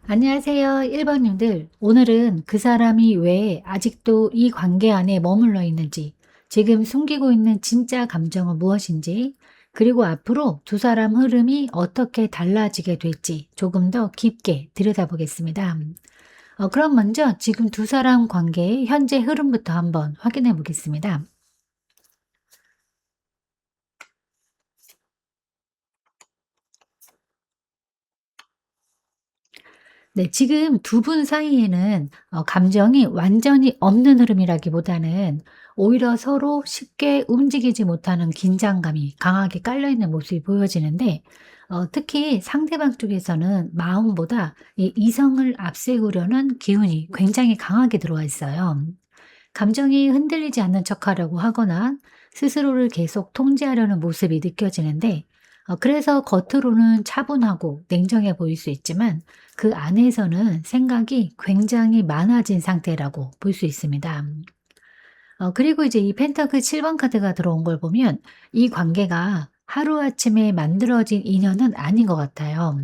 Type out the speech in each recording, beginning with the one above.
안녕하세요. 1번님들. 오늘은 그 사람이 왜 아직도 이 관계 안에 머물러 있는지, 지금 숨기고 있는 진짜 감정은 무엇인지, 그리고 앞으로 두 사람 흐름이 어떻게 달라지게 될지 조금 더 깊게 들여다보겠습니다. 그럼 먼저 지금 두 사람 관계의 현재 흐름부터 한번 확인해 보겠습니다. 네, 지금 두 분 사이에는 감정이 완전히 없는 흐름이라기보다는 오히려 서로 쉽게 움직이지 못하는 긴장감이 강하게 깔려 있는 모습이 보여지는데, 특히 상대방 쪽에서는 마음보다 이 이성을 앞세우려는 기운이 굉장히 강하게 들어와 있어요. 감정이 흔들리지 않는 척하려고 하거나 스스로를 계속 통제하려는 모습이 느껴지는데, 그래서 겉으로는 차분하고 냉정해 보일 수 있지만 그 안에서는 생각이 굉장히 많아진 상태라고 볼 수 있습니다. 그리고 이제 이 펜타클 7번 카드가 들어온 걸 보면 이 관계가 하루아침에 만들어진 인연은 아닌 것 같아요.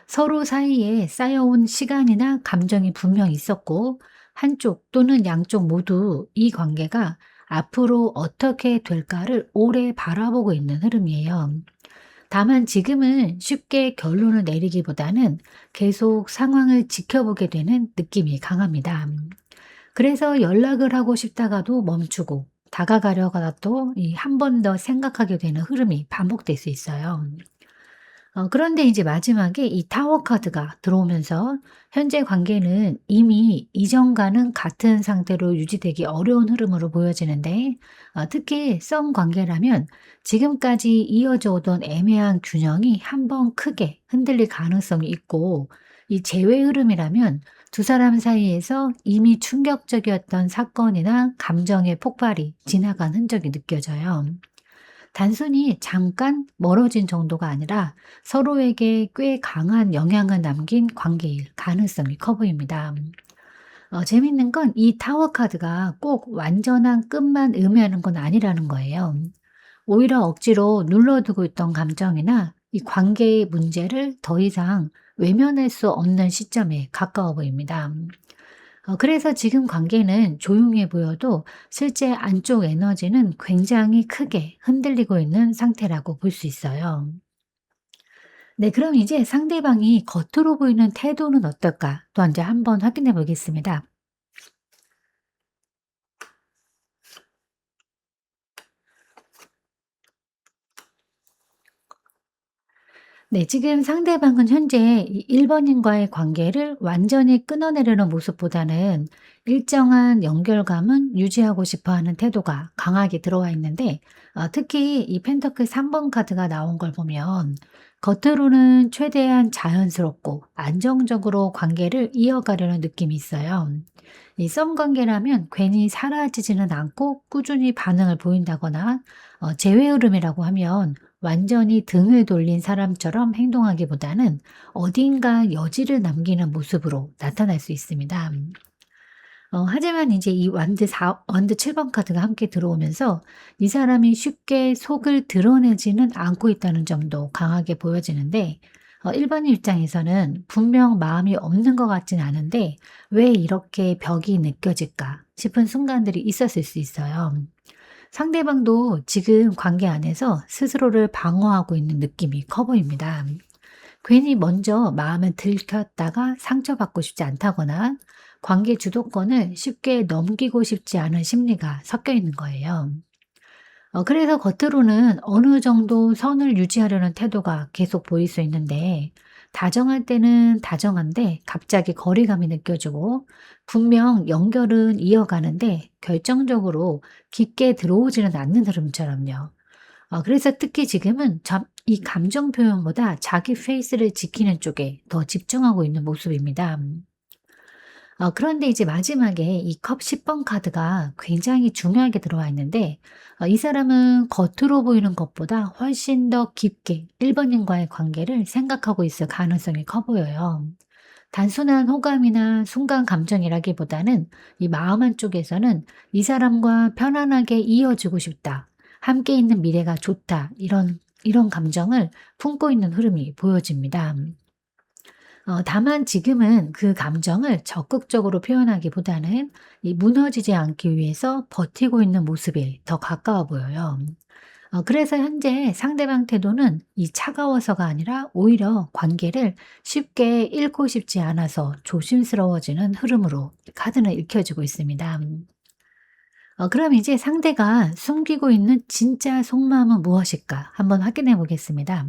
서로 사이에 쌓여온 시간이나 감정이 분명히 있었고, 한쪽 또는 양쪽 모두 이 관계가 앞으로 어떻게 될까를 오래 바라보고 있는 흐름이에요. 다만 지금은 쉽게 결론을 내리기보다는 계속 상황을 지켜보게 되는 느낌이 강합니다. 그래서 연락을 하고 싶다가도 멈추고 다가가려다가 또 한 번 더 생각하게 되는 흐름이 반복될 수 있어요. 그런데 이제 마지막에 이 타워 카드가 들어오면서 현재 관계는 이미 이전과는 같은 상태로 유지되기 어려운 흐름으로 보여지는데, 특히 썸 관계라면 지금까지 이어져 오던 애매한 균형이 한번 크게 흔들릴 가능성이 있고, 이 재회 흐름이라면 두 사람 사이에서 이미 충격적이었던 사건이나 감정의 폭발이 지나간 흔적이 느껴져요. 단순히 잠깐 멀어진 정도가 아니라 서로에게 꽤 강한 영향을 남긴 관계일 가능성이 커 보입니다. 재밌는 건 이 타워 카드가 꼭 완전한 끝만 의미하는 건 아니라는 거예요. 오히려 억지로 눌러두고 있던 감정이나 이 관계의 문제를 더 이상 외면할 수 없는 시점에 가까워 보입니다. 그래서 지금 관계는 조용해 보여도 실제 안쪽 에너지는 굉장히 크게 흔들리고 있는 상태라고 볼 수 있어요. 네, 그럼 이제 상대방이 겉으로 보이는 태도는 어떨까? 또 이제 한번 확인해 보겠습니다. 네, 지금 상대방은 현재 이 1번님과의 관계를 완전히 끊어내려는 모습보다는 일정한 연결감은 유지하고 싶어 하는 태도가 강하게 들어와 있는데, 특히 이 펜터클 3번 카드가 나온 걸 보면 겉으로는 최대한 자연스럽고 안정적으로 관계를 이어가려는 느낌이 있어요. 이 썸 관계라면 괜히 사라지지는 않고 꾸준히 반응을 보인다거나, 재회 흐름이라고 하면 완전히 등을 돌린 사람처럼 행동하기보다는 어딘가 여지를 남기는 모습으로 나타날 수 있습니다. 하지만 이제 이 완드 7번 카드가 함께 들어오면서 이 사람이 쉽게 속을 드러내지는 않고 있다는 점도 강하게 보여지는데, 1번 입장에서는 분명 마음이 없는 것 같진 않은데 '왜 이렇게 벽이 느껴질까?' 싶은 순간들이 있었을 수 있어요. 상대방도 지금 관계 안에서 스스로를 방어하고 있는 느낌이 커 보입니다. 괜히 먼저 마음을 들켰다가 상처받고 싶지 않다거나 관계 주도권을 쉽게 넘기고 싶지 않은 심리가 섞여 있는 거예요. 그래서 겉으로는 어느 정도 선을 유지하려는 태도가 계속 보일 수 있는데, 다정할 때는 다정한데 갑자기 거리감이 느껴지고, 분명 연결은 이어가는데 결정적으로 깊게 들어오지는 않는 흐름처럼요. 그래서 특히 지금은 이 감정 표현보다 자기 페이스를 지키는 쪽에 더 집중하고 있는 모습입니다. 그런데 이제 마지막에 이 컵 10번 카드가 굉장히 중요하게 들어와 있는데, 이 사람은 겉으로 보이는 것보다 훨씬 더 깊게 1 번님과의 관계를 생각하고 있을 가능성이 커 보여요. 단순한 호감이나 순간 감정이라기보다는 이 마음 한쪽에서는 '이 사람과 편안하게 이어지고 싶다. 함께 있는 미래가 좋다.' 이런 감정을 품고 있는 흐름이 보여집니다. 다만 지금은 그 감정을 적극적으로 표현하기보다는 이 무너지지 않기 위해서 버티고 있는 모습에 더 가까워 보여요. 그래서 현재 상대방 태도는 이 차가워서가 아니라 오히려 관계를 쉽게 잃고 싶지 않아서 조심스러워지는 흐름으로 카드는 읽혀지고 있습니다. 그럼 이제 상대가 숨기고 있는 진짜 속마음은 무엇일까? 한번 확인해 보겠습니다.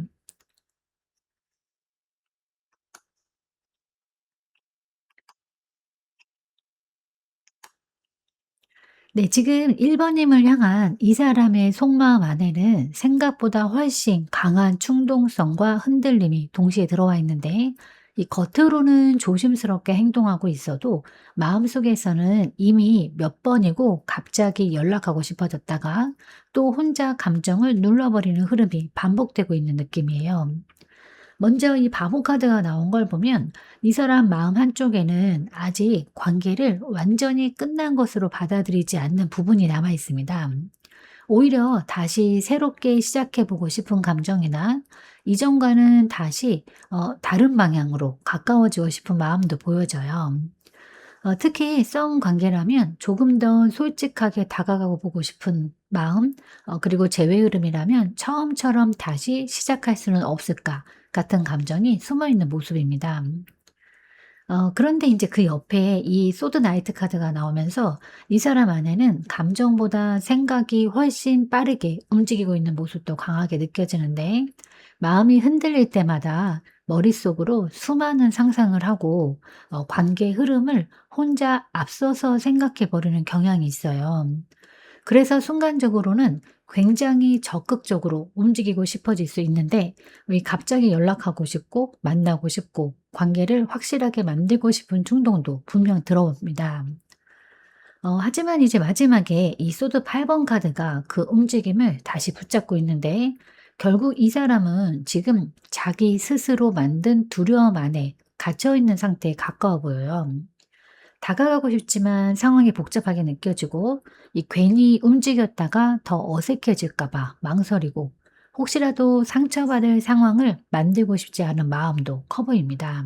네, 지금 1 번님을 향한 이 사람의 속마음 안에는 생각보다 훨씬 강한 충동성과 흔들림이 동시에 들어와 있는데, 이 겉으로는 조심스럽게 행동하고 있어도 마음속에서는 이미 몇 번이고 갑자기 연락하고 싶어졌다가 또 혼자 감정을 눌러버리는 흐름이 반복되고 있는 느낌이에요. 먼저 이 바보 카드가 나온 걸 보면 이 사람 마음 한쪽에는 아직 관계를 완전히 끝난 것으로 받아들이지 않는 부분이 남아 있습니다. 오히려 다시 새롭게 시작해 보고 싶은 감정이나 이전과는 다시 다른 방향으로 가까워지고 싶은 마음도 보여져요. 특히 썸 관계라면 조금 더 솔직하게 다가가고 보고 싶은 마음, 그리고 재회 흐름이라면 처음처럼 다시 시작할 수는 없을까 같은 감정이 숨어 있는 모습입니다. 그런데 이제 그 옆에 이 소드 나이트 카드가 나오면서 이 사람 안에는 감정보다 생각이 훨씬 빠르게 움직이고 있는 모습도 강하게 느껴지는데, 마음이 흔들릴 때마다 머릿속으로 수많은 상상을 하고 관계 흐름을 혼자 앞서서 생각해 버리는 경향이 있어요. 그래서 순간적으로는 굉장히 적극적으로 움직이고 싶어질 수 있는데, 왜 갑자기 연락하고 싶고 만나고 싶고 관계를 확실하게 만들고 싶은 충동도 분명 들어옵니다. 하지만 이제 마지막에 이 소드 8번 카드가 그 움직임을 다시 붙잡고 있는데, 결국 이 사람은 지금 자기 스스로 만든 두려움 안에 갇혀 있는 상태에 가까워 보여요. 다가가고 싶지만 상황이 복잡하게 느껴지고, 이 괜히 움직였다가 더 어색해질까 봐 망설이고, 혹시라도 상처받을 상황을 만들고 싶지 않은 마음도 커 보입니다.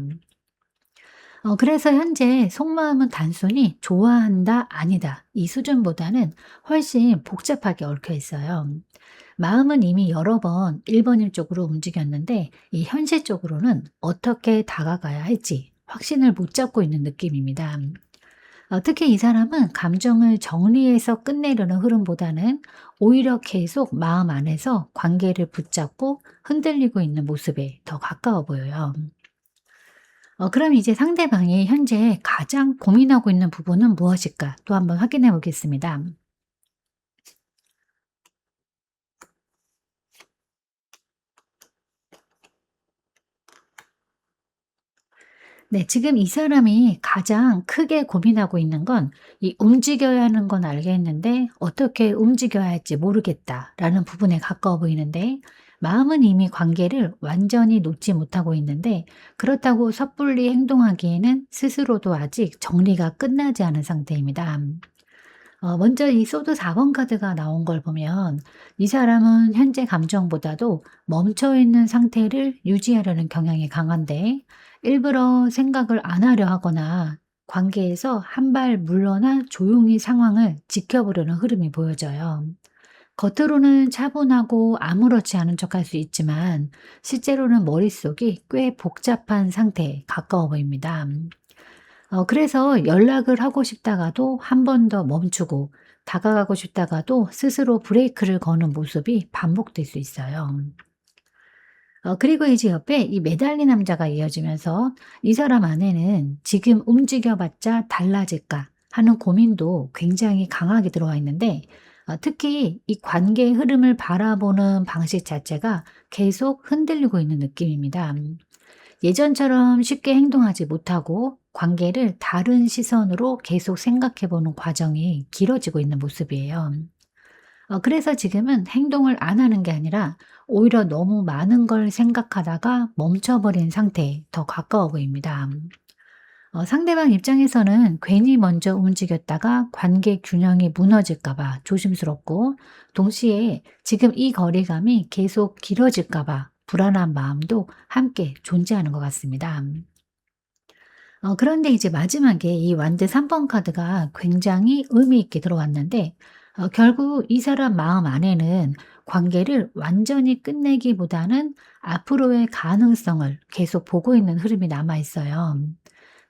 그래서 현재 속마음은 단순히 좋아한다, 아니다 이 수준보다는 훨씬 복잡하게 얽혀 있어요. 마음은 이미 여러 번 1 번일 쪽으로 움직였는데, 이 현실적으로는 어떻게 다가가야 할지 확신을 못 잡고 있는 느낌입니다. 특히 이 사람은 감정을 정리해서 끝내려는 흐름보다는 오히려 계속 마음 안에서 관계를 붙잡고 흔들리고 있는 모습에 더 가까워 보여요. 그럼 이제 상대방이 현재 가장 고민하고 있는 부분은 무엇일까? 또 한번 확인해 보겠습니다. 네, 지금 이 사람이 가장 크게 고민하고 있는 건 이 '움직여야 하는 건 알겠는데 어떻게 움직여야 할지 모르겠다.'라는 부분에 가까워 보이는데, 마음은 이미 관계를 완전히 놓지 못하고 있는데, 그렇다고 섣불리 행동하기에는 스스로도 아직 정리가 끝나지 않은 상태입니다. 먼저 이 소드 4번 카드가 나온 걸 보면 이 사람은 현재 감정보다도 멈춰 있는 상태를 유지하려는 경향이 강한데, 일부러 생각을 안 하려 하거나 관계에서 한 발 물러나 조용히 상황을 지켜보려는 흐름이 보여져요. 겉으로는 차분하고 아무렇지 않은 척할 수 있지만 실제로는 머릿속이 꽤 복잡한 상태에 가까워 보입니다. 그래서 연락을 하고 싶다가도 한 번 더 멈추고, 다가가고 싶다가도 스스로 브레이크를 거는 모습이 반복될 수 있어요. 그리고 이제 옆에 이 매달린 남자가 이어지면서 이 사람 안에는 '지금 움직여 봤자 달라질까?' 하는 고민도 굉장히 강하게 들어와 있는데, 특히 이 관계의 흐름을 바라보는 방식 자체가 계속 흔들리고 있는 느낌입니다. 예전처럼 쉽게 행동하지 못하고 관계를 다른 시선으로 계속 생각해 보는 과정이 길어지고 있는 모습이에요. 그래서 지금은 행동을 안 하는 게 아니라 오히려 너무 많은 걸 생각하다가 멈춰버린 상태에 더 가까워 보입니다. 상대방 입장에서는 괜히 먼저 움직였다가 관계 균형이 무너질까 봐 조심스럽고, 동시에 지금 이 거리감이 계속 길어질까 봐 불안한 마음도 함께 존재하는 것 같습니다. 그런데 이제 마지막에 이 완드 3번 카드가 굉장히 의미 있게 들어왔는데, 결국 이 사람 마음 안에는 관계를 완전히 끝내기보다는 앞으로의 가능성을 계속 보고 있는 흐름이 남아 있어요.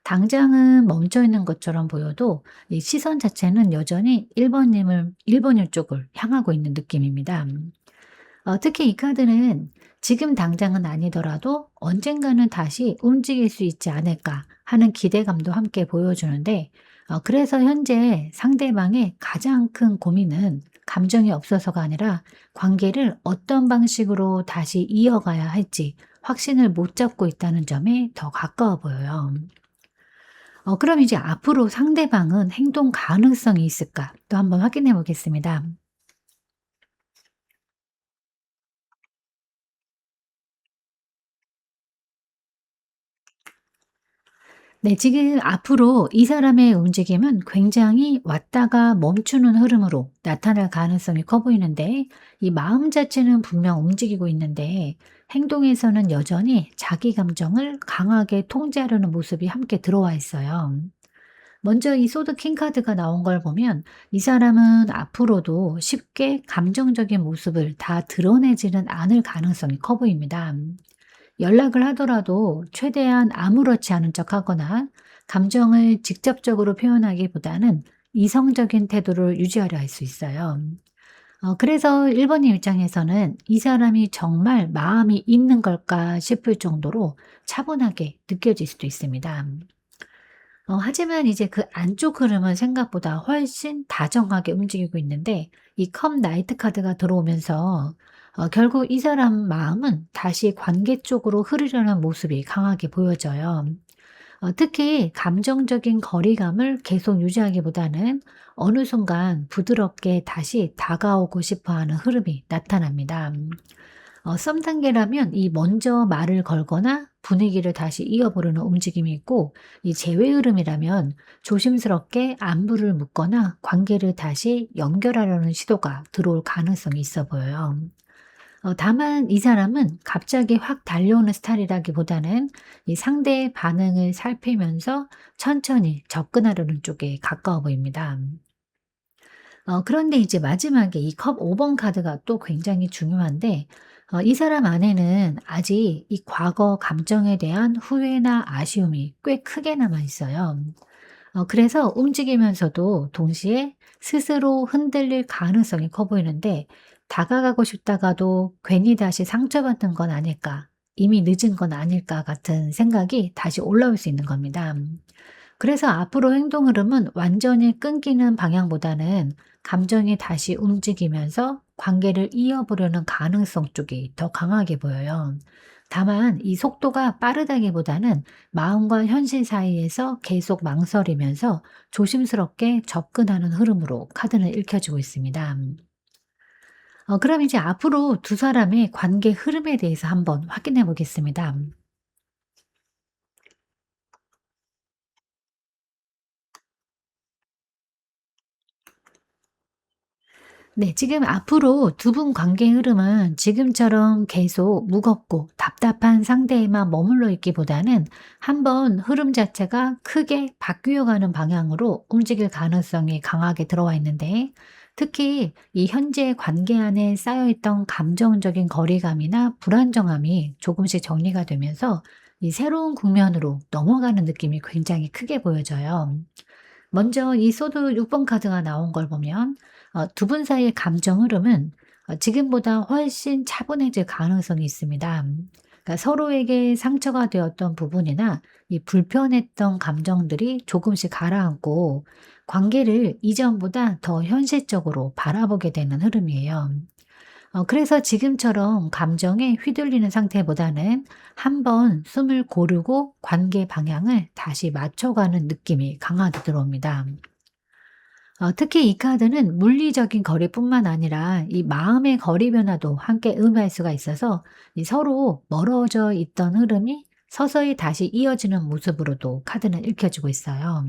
당장은 멈춰 있는 것처럼 보여도 이 시선 자체는 여전히 1 번님을 1 번님 쪽을 향하고 있는 느낌입니다. 특히 이 카드는 지금 당장은 아니더라도 언젠가는 다시 움직일 수 있지 않을까 하는 기대감도 함께 보여주는데, 그래서 현재 상대방의 가장 큰 고민은 감정이 없어서가 아니라 관계를 어떤 방식으로 다시 이어가야 할지 확신을 못 잡고 있다는 점에 더 가까워 보여요. 그럼 이제 앞으로 상대방은 행동 가능성이 있을까? 또 한번 확인해 보겠습니다. 네, 지금 앞으로 이 사람의 움직임은 굉장히 왔다가 멈추는 흐름으로 나타날 가능성이 커 보이는데, 이 마음 자체는 분명 움직이고 있는데 행동에서는 여전히 자기 감정을 강하게 통제하려는 모습이 함께 들어와 있어요. 먼저 이 소드 킹 카드가 나온 걸 보면 이 사람은 앞으로도 쉽게 감정적인 모습을 다 드러내지는 않을 가능성이 커 보입니다. 연락을 하더라도 최대한 아무렇지 않은 척하거나 감정을 직접적으로 표현하기보다는 이성적인 태도를 유지하려 할 수 있어요. 그래서 1 번님 입장에서는 '이 사람이 정말 마음이 있는 걸까?' 싶을 정도로 차분하게 느껴질 수도 있습니다. 하지만 이제 그 안쪽 흐름은 생각보다 훨씬 다정하게 움직이고 있는데, 이 컵 나이트 카드가 들어오면서 결국 이 사람 마음은 다시 관계 쪽으로 흐르려는 모습이 강하게 보여져요. 특히 감정적인 거리감을 계속 유지하기보다는 어느 순간 부드럽게 다시 다가오고 싶어 하는 흐름이 나타납니다. 썸 단계라면 이 먼저 말을 걸거나 분위기를 다시 이어보려는 움직임이 있고, 이 제외 흐름이라면 조심스럽게 안부를 묻거나 관계를 다시 연결하려는 시도가 들어올 가능성이 있어 보여요. 다만 이 사람은 갑자기 확 달려오는 스타일이라기보다는 이 상대의 반응을 살피면서 천천히 접근하려는 쪽에 가까워 보입니다. 그런데 이제 마지막에 이 컵 5번 카드가 또 굉장히 중요한데, 이 사람 안에는 아직 이 과거 감정에 대한 후회나 아쉬움이 꽤 크게 남아 있어요. 그래서 움직이면서도 동시에 스스로 흔들릴 가능성이 커 보이는데, 다가가고 싶다가도 '괜히 다시 상처받는 건 아닐까? 이미 늦은 건 아닐까?' 같은 생각이 다시 올라올 수 있는 겁니다. 그래서 앞으로 행동 흐름은 완전히 끊기는 방향보다는 감정이 다시 움직이면서 관계를 이어보려는 가능성 쪽이 더 강하게 보여요. 다만 이 속도가 빠르다기보다는 마음과 현실 사이에서 계속 망설이면서 조심스럽게 접근하는 흐름으로 카드는 읽혀지고 있습니다. 그럼 이제 앞으로 두 사람의 관계 흐름에 대해서 한번 확인해 보겠습니다. 네. 지금 앞으로 두 분 관계의 흐름은 지금처럼 계속 무겁고 답답한 상태에만 머물러 있기보다는 한번 흐름 자체가 크게 바뀌어 가는 방향으로 움직일 가능성이 강하게 들어와 있는데, 특히 이 현재 관계 안에 쌓여 있던 감정적인 거리감이나 불안정함이 조금씩 정리가 되면서 이 새로운 국면으로 넘어가는 느낌이 굉장히 크게 보여져요. 먼저 이 소드 6번 카드가 나온 걸 보면 두 분 사이의 감정 흐름은 지금보다 훨씬 차분해질 가능성이 있습니다. 그러니까 서로에게 상처가 되었던 부분이나 이 불편했던 감정들이 조금씩 가라앉고 관계를 이전보다 더 현실적으로 바라보게 되는 흐름이에요. 그래서 지금처럼 감정에 휘둘리는 상태보다는 한번 숨을 고르고 관계 방향을 다시 맞춰가는 느낌이 강하게 들어옵니다. 특히 이 카드는 물리적인 거리뿐만 아니라 이 마음의 거리 변화도 함께 의미할 수가 있어서 이 서로 멀어져 있던 흐름이 서서히 다시 이어지는 모습으로도 카드는 읽혀지고 있어요.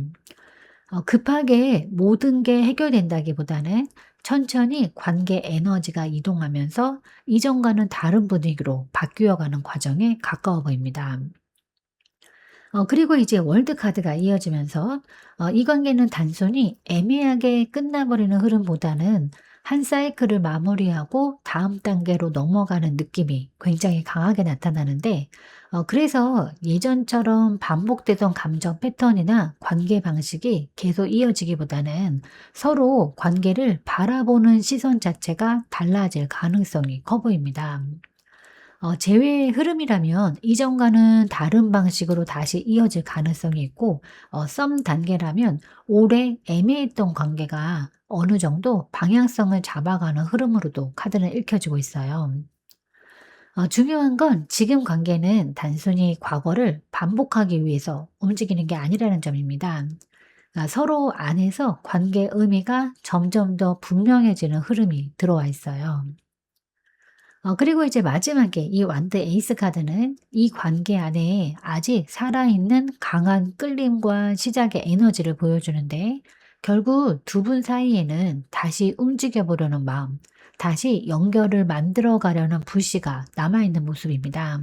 급하게 모든 게 해결된다기보다는 천천히 관계 에너지가 이동하면서 이전과는 다른 분위기로 바뀌어가는 과정에 가까워 보입니다. 그리고 이제 월드 카드가 이어지면서 이 관계는 단순히 애매하게 끝나버리는 흐름보다는 한 사이클을 마무리하고 다음 단계로 넘어가는 느낌이 굉장히 강하게 나타나는데, 그래서 예전처럼 반복되던 감정 패턴이나 관계 방식이 계속 이어지기보다는 서로 관계를 바라보는 시선 자체가 달라질 가능성이 커 보입니다. 재회의 흐름이라면 이전과는 다른 방식으로 다시 이어질 가능성이 있고, 썸 단계라면 오래 애매했던 관계가 어느 정도 방향성을 잡아가는 흐름으로도 카드는 읽혀지고 있어요. 중요한 건 지금 관계는 단순히 과거를 반복하기 위해서 움직이는 게 아니라는 점입니다. 서로 안에서 관계의 의미가 점점 더 분명해지는 흐름이 들어와 있어요. 그리고 이제 마지막에 이 완드 에이스 카드는 이 관계 안에 아직 살아있는 강한 끌림과 시작의 에너지를 보여주는데, 결국 두 분 사이에는 다시 움직여 보려는 마음, 다시 연결을 만들어 가려는 불씨가 남아있는 모습입니다.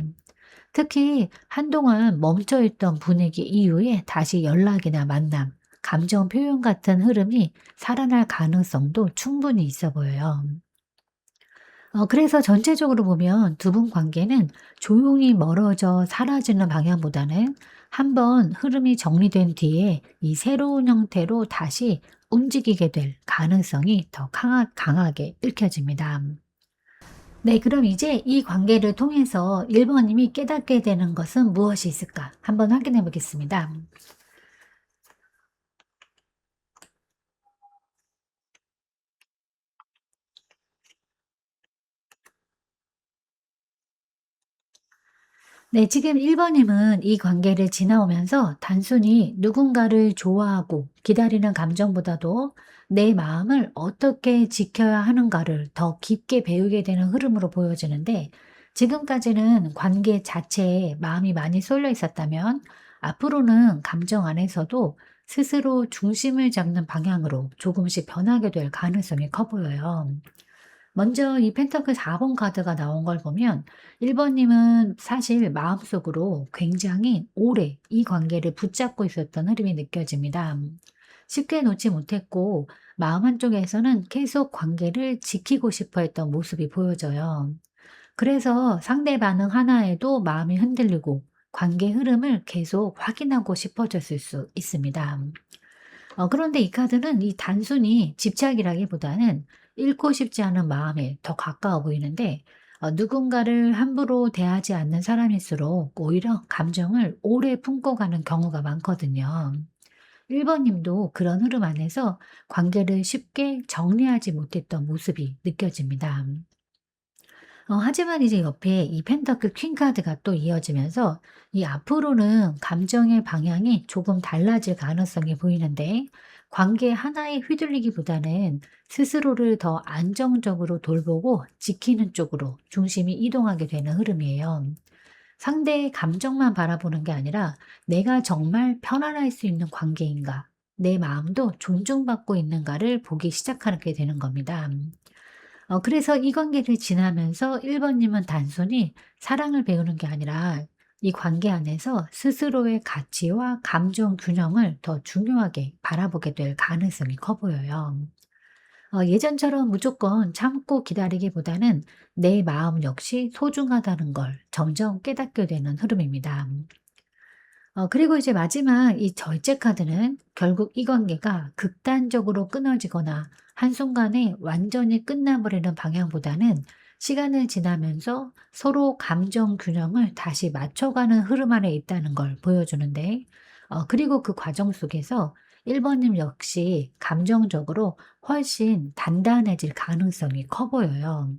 특히 한동안 멈춰 있던 분위기 이후에 다시 연락이나 만남, 감정 표현 같은 흐름이 살아날 가능성도 충분히 있어 보여요. 그래서 전체적으로 보면 두 분 관계는 조용히 멀어져 사라지는 방향보다는 한번 흐름이 정리된 뒤에 이 새로운 형태로 다시 움직이게 될 가능성이 더 강하게 읽혀집니다. 네, 그럼 이제 이 관계를 통해서 1번 님이 깨닫게 되는 것은 무엇이 있을까? 한번 확인해 보겠습니다. 네, 지금 1번 님은 이 관계를 지나오면서 단순히 누군가를 좋아하고 기다리는 감정보다도 내 마음을 어떻게 지켜야 하는가를 더 깊게 배우게 되는 흐름으로 보여지는데, 지금까지는 관계 자체에 마음이 많이 쏠려 있었다면 앞으로는 감정 안에서도 스스로 중심을 잡는 방향으로 조금씩 변하게 될 가능성이 커 보여요. 먼저 이 펜터클 4번 카드가 나온 걸 보면 1번 님은 사실 마음속으로 굉장히 오래 이 관계를 붙잡고 있었던 흐름이 느껴집니다. 쉽게 놓지 못했고 마음 한쪽에서는 계속 관계를 지키고 싶어 했던 모습이 보여져요. 그래서 상대 반응 하나에도 마음이 흔들리고 관계 흐름을 계속 확인하고 싶어졌을 수 있습니다. 그런데 이 카드는 이 단순히 집착이라기보다는 잃고 싶지 않은 마음에 더 가까워 보이는데, 누군가를 함부로 대하지 않는 사람일수록 오히려 감정을 오래 품고 가는 경우가 많거든요. 1번 님도 그런 흐름 안에서 관계를 쉽게 정리하지 못했던 모습이 느껴집니다. 하지만 이제 옆에 이 펜터클 퀸 카드가 또 이어지면서 이 앞으로는 감정의 방향이 조금 달라질 가능성이 보이는데, 관계 하나에 휘둘리기보다는 스스로를 더 안정적으로 돌보고 지키는 쪽으로 중심이 이동하게 되는 흐름이에요. 상대의 감정만 바라보는 게 아니라 내가 정말 편안할 수 있는 관계인가, 내 마음도 존중받고 있는가를 보기 시작하게 되는 겁니다. 그래서 이 관계를 지나면서 1번 님은 단순히 사랑을 배우는 게 아니라 이 관계 안에서 스스로의 가치와 감정 균형을 더 중요하게 바라보게 될 가능성이 커 보여요. 예전처럼 무조건 참고 기다리기보다는 내 마음 역시 소중하다는 걸 점점 깨닫게 되는 흐름입니다. 그리고 이제 마지막 이 절제 카드는 결국 이 관계가 극단적으로 끊어지거나 한순간에 완전히 끝나버리는 방향보다는 시간을 지나면서 서로 감정 균형을 다시 맞춰가는 흐름 안에 있다는 걸 보여주는데, 그리고 그 과정 속에서 1번 님 역시 감정적으로 훨씬 단단해질 가능성이 커 보여요.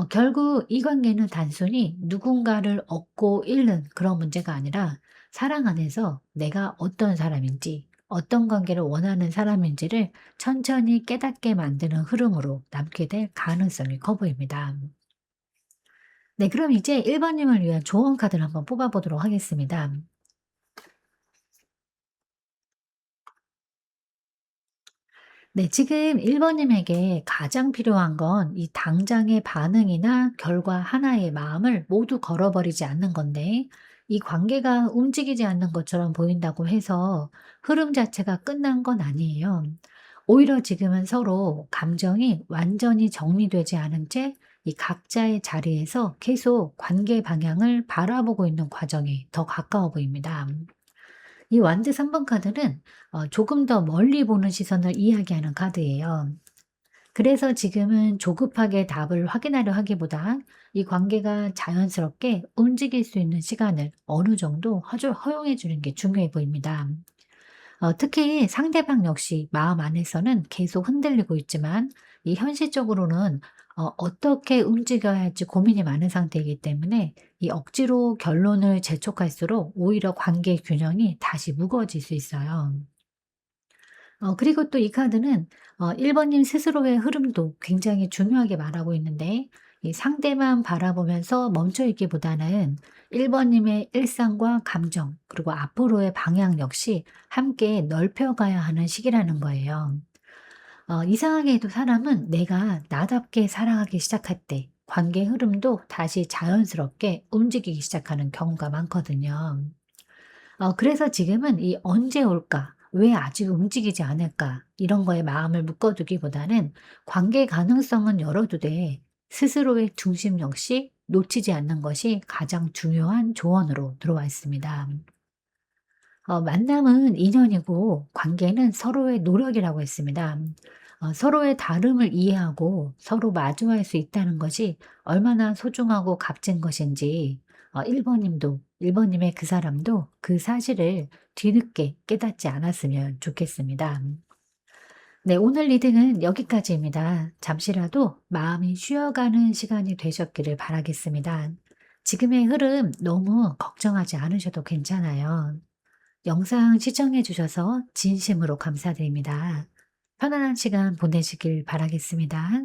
결국 이 관계는 단순히 누군가를 얻고 잃는 그런 문제가 아니라 사랑 안에서 내가 어떤 사람인지, 어떤 관계를 원하는 사람인지를 천천히 깨닫게 만드는 흐름으로 남게 될 가능성이 커 보입니다. 네, 그럼 이제 1번 님을 위한 조언 카드를 한번 뽑아 보도록 하겠습니다. 네, 지금 1번 님에게 가장 필요한 건 이 당장의 반응이나 결과 하나의 마음을 모두 걸어버리지 않는 건데, 이 관계가 움직이지 않는 것처럼 보인다고 해서 흐름 자체가 끝난 건 아니에요. 오히려 지금은 서로 감정이 완전히 정리되지 않은 채 이 각자의 자리에서 계속 관계 방향을 바라보고 있는 과정이 더 가까워 보입니다. 이 완드 3번 카드는 조금 더 멀리 보는 시선을 이야기하는 카드예요. 그래서 지금은 조급하게 답을 확인하려 하기보다 이 관계가 자연스럽게 움직일 수 있는 시간을 어느 정도 허용해 주는 게 중요해 보입니다. 특히 상대방 역시 마음 안에서는 계속 흔들리고 있지만 이 현실적으로는 어떻게 움직여야 할지 고민이 많은 상태이기 때문에 이 억지로 결론을 재촉할수록 오히려 관계 균형이 다시 무거워질 수 있어요. 그리고 또 이 카드는 1 번님 스스로의 흐름도 굉장히 중요하게 말하고 있는데 이 상대만 바라보면서 멈춰 있기보다는 1 번님의 일상과 감정 그리고 앞으로의 방향 역시 함께 넓혀 가야 하는 시기라는 거예요. 이상하게도 사람은 내가 나답게 살아가기 시작할 때 관계 흐름도 다시 자연스럽게 움직이기 시작하는 경우가 많거든요. 그래서 지금은 이 '언제 올까? 왜 아직 움직이지 않을까?' 이런 거에 마음을 묶어두기보다는 '관계 가능성은 열어두되 스스로의 중심 역시 놓치지 않는 것이 가장 중요한 조언으로 들어와 있습니다. 만남은 인연이고 관계는 서로의 노력이라고 했습니다. 서로의 다름을 이해하고 서로 마주할 수 있다는 것이 얼마나 소중하고 값진 것인지 1 번님도 1 번님의 그 사람도 그 사실을 뒤늦게 깨닫지 않았으면 좋겠습니다. 네, 오늘 리딩은 여기까지입니다. 잠시라도 마음이 쉬어가는 시간이 되셨기를 바라겠습니다. 지금의 흐름 너무 걱정하지 않으셔도 괜찮아요. 영상 시청해 주셔서 진심으로 감사드립니다. 편안한 시간 보내시길 바라겠습니다.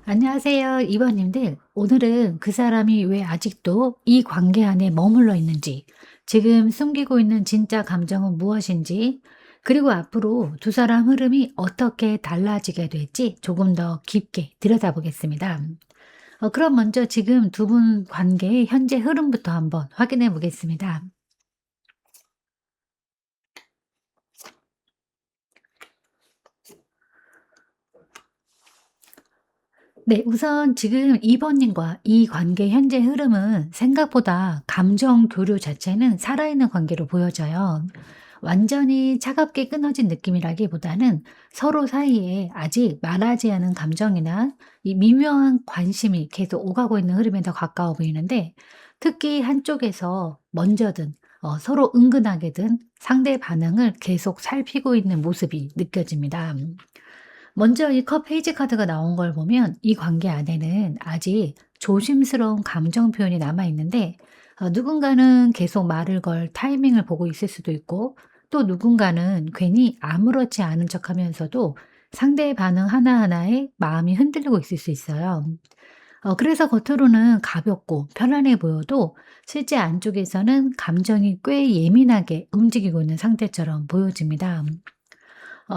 안녕하세요, 이번님들. 오늘은 그 사람이 왜 아직도 이 관계 안에 머물러 있는지, 지금 숨기고 있는 진짜 감정은 무엇인지, 그리고 앞으로 두 사람 흐름이 어떻게 달라지게 될지 조금 더 깊게 들여다보겠습니다. 그럼 먼저 지금 두 분 관계의 현재 흐름부터 한번 확인해 보겠습니다. 네. 우선 지금 2 번님과 이 관계 현재 흐름은 생각보다 감정 교류 자체는 살아있는 관계로 보여져요. 완전히 차갑게 끊어진 느낌이라기보다는 서로 사이에 아직 말하지 않은 감정이나 이 미묘한 관심이 계속 오가고 있는 흐름에 더 가까워 보이는데 특히 한쪽에서 먼저든 서로 은근하게든 상대 반응을 계속 살피고 있는 모습이 느껴집니다. 먼저 이 컵 페이지 카드가 나온 걸 보면 이 관계 안에는 아직 조심스러운 감정 표현이 남아 있는데 누군가는 계속 말을 걸 타이밍을 보고 있을 수도 있고 또 누군가는 괜히 아무렇지 않은 척하면서도 상대의 반응 하나하나에 마음이 흔들리고 있을 수 있어요. 그래서 겉으로는 가볍고 편안해 보여도 실제 안쪽에서는 감정이 꽤 예민하게 움직이고 있는 상태처럼 보여집니다.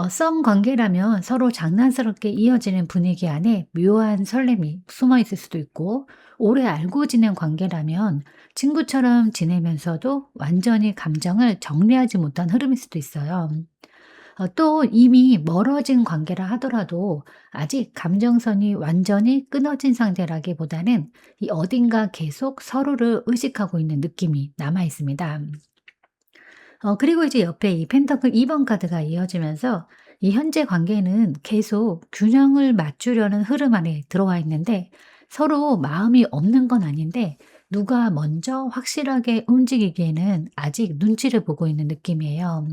썸 관계라면 서로 장난스럽게 이어지는 분위기 안에 묘한 설렘이 숨어 있을 수도 있고, 오래 알고 지낸 관계라면 친구처럼 지내면서도 완전히 감정을 정리하지 못한 흐름일 수도 있어요. 또 이미 멀어진 관계라 하더라도 아직 감정선이 완전히 끊어진 상태라기보다는 이 어딘가 계속 서로를 의식하고 있는 느낌이 남아 있습니다. 그리고 이제 옆에 이 펜터클 2번 카드가 이어지면서 이 현재 관계는 계속 균형을 맞추려는 흐름 안에 들어와 있는데 서로 마음이 없는 건 아닌데 누가 먼저 확실하게 움직이기에는 아직 눈치를 보고 있는 느낌이에요.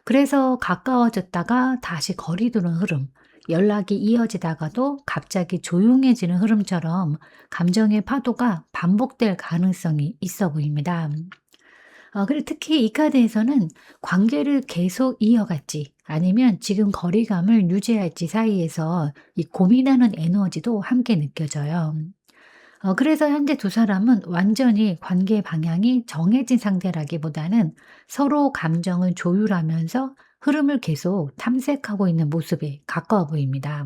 그래서 가까워졌다가 다시 거리 두는 흐름, 연락이 이어지다가도 갑자기 조용해지는 흐름처럼 감정의 파도가 반복될 가능성이 있어 보입니다. 그리고 특히 이 카드에서는 관계를 계속 이어갈지 아니면 지금 거리감을 유지할지 사이에서 이 고민하는 에너지도 함께 느껴져요. 그래서 현재 두 사람은 완전히 관계 방향이 정해진 상태라기보다는 서로 감정을 조율하면서 흐름을 계속 탐색하고 있는 모습에 가까워 보입니다.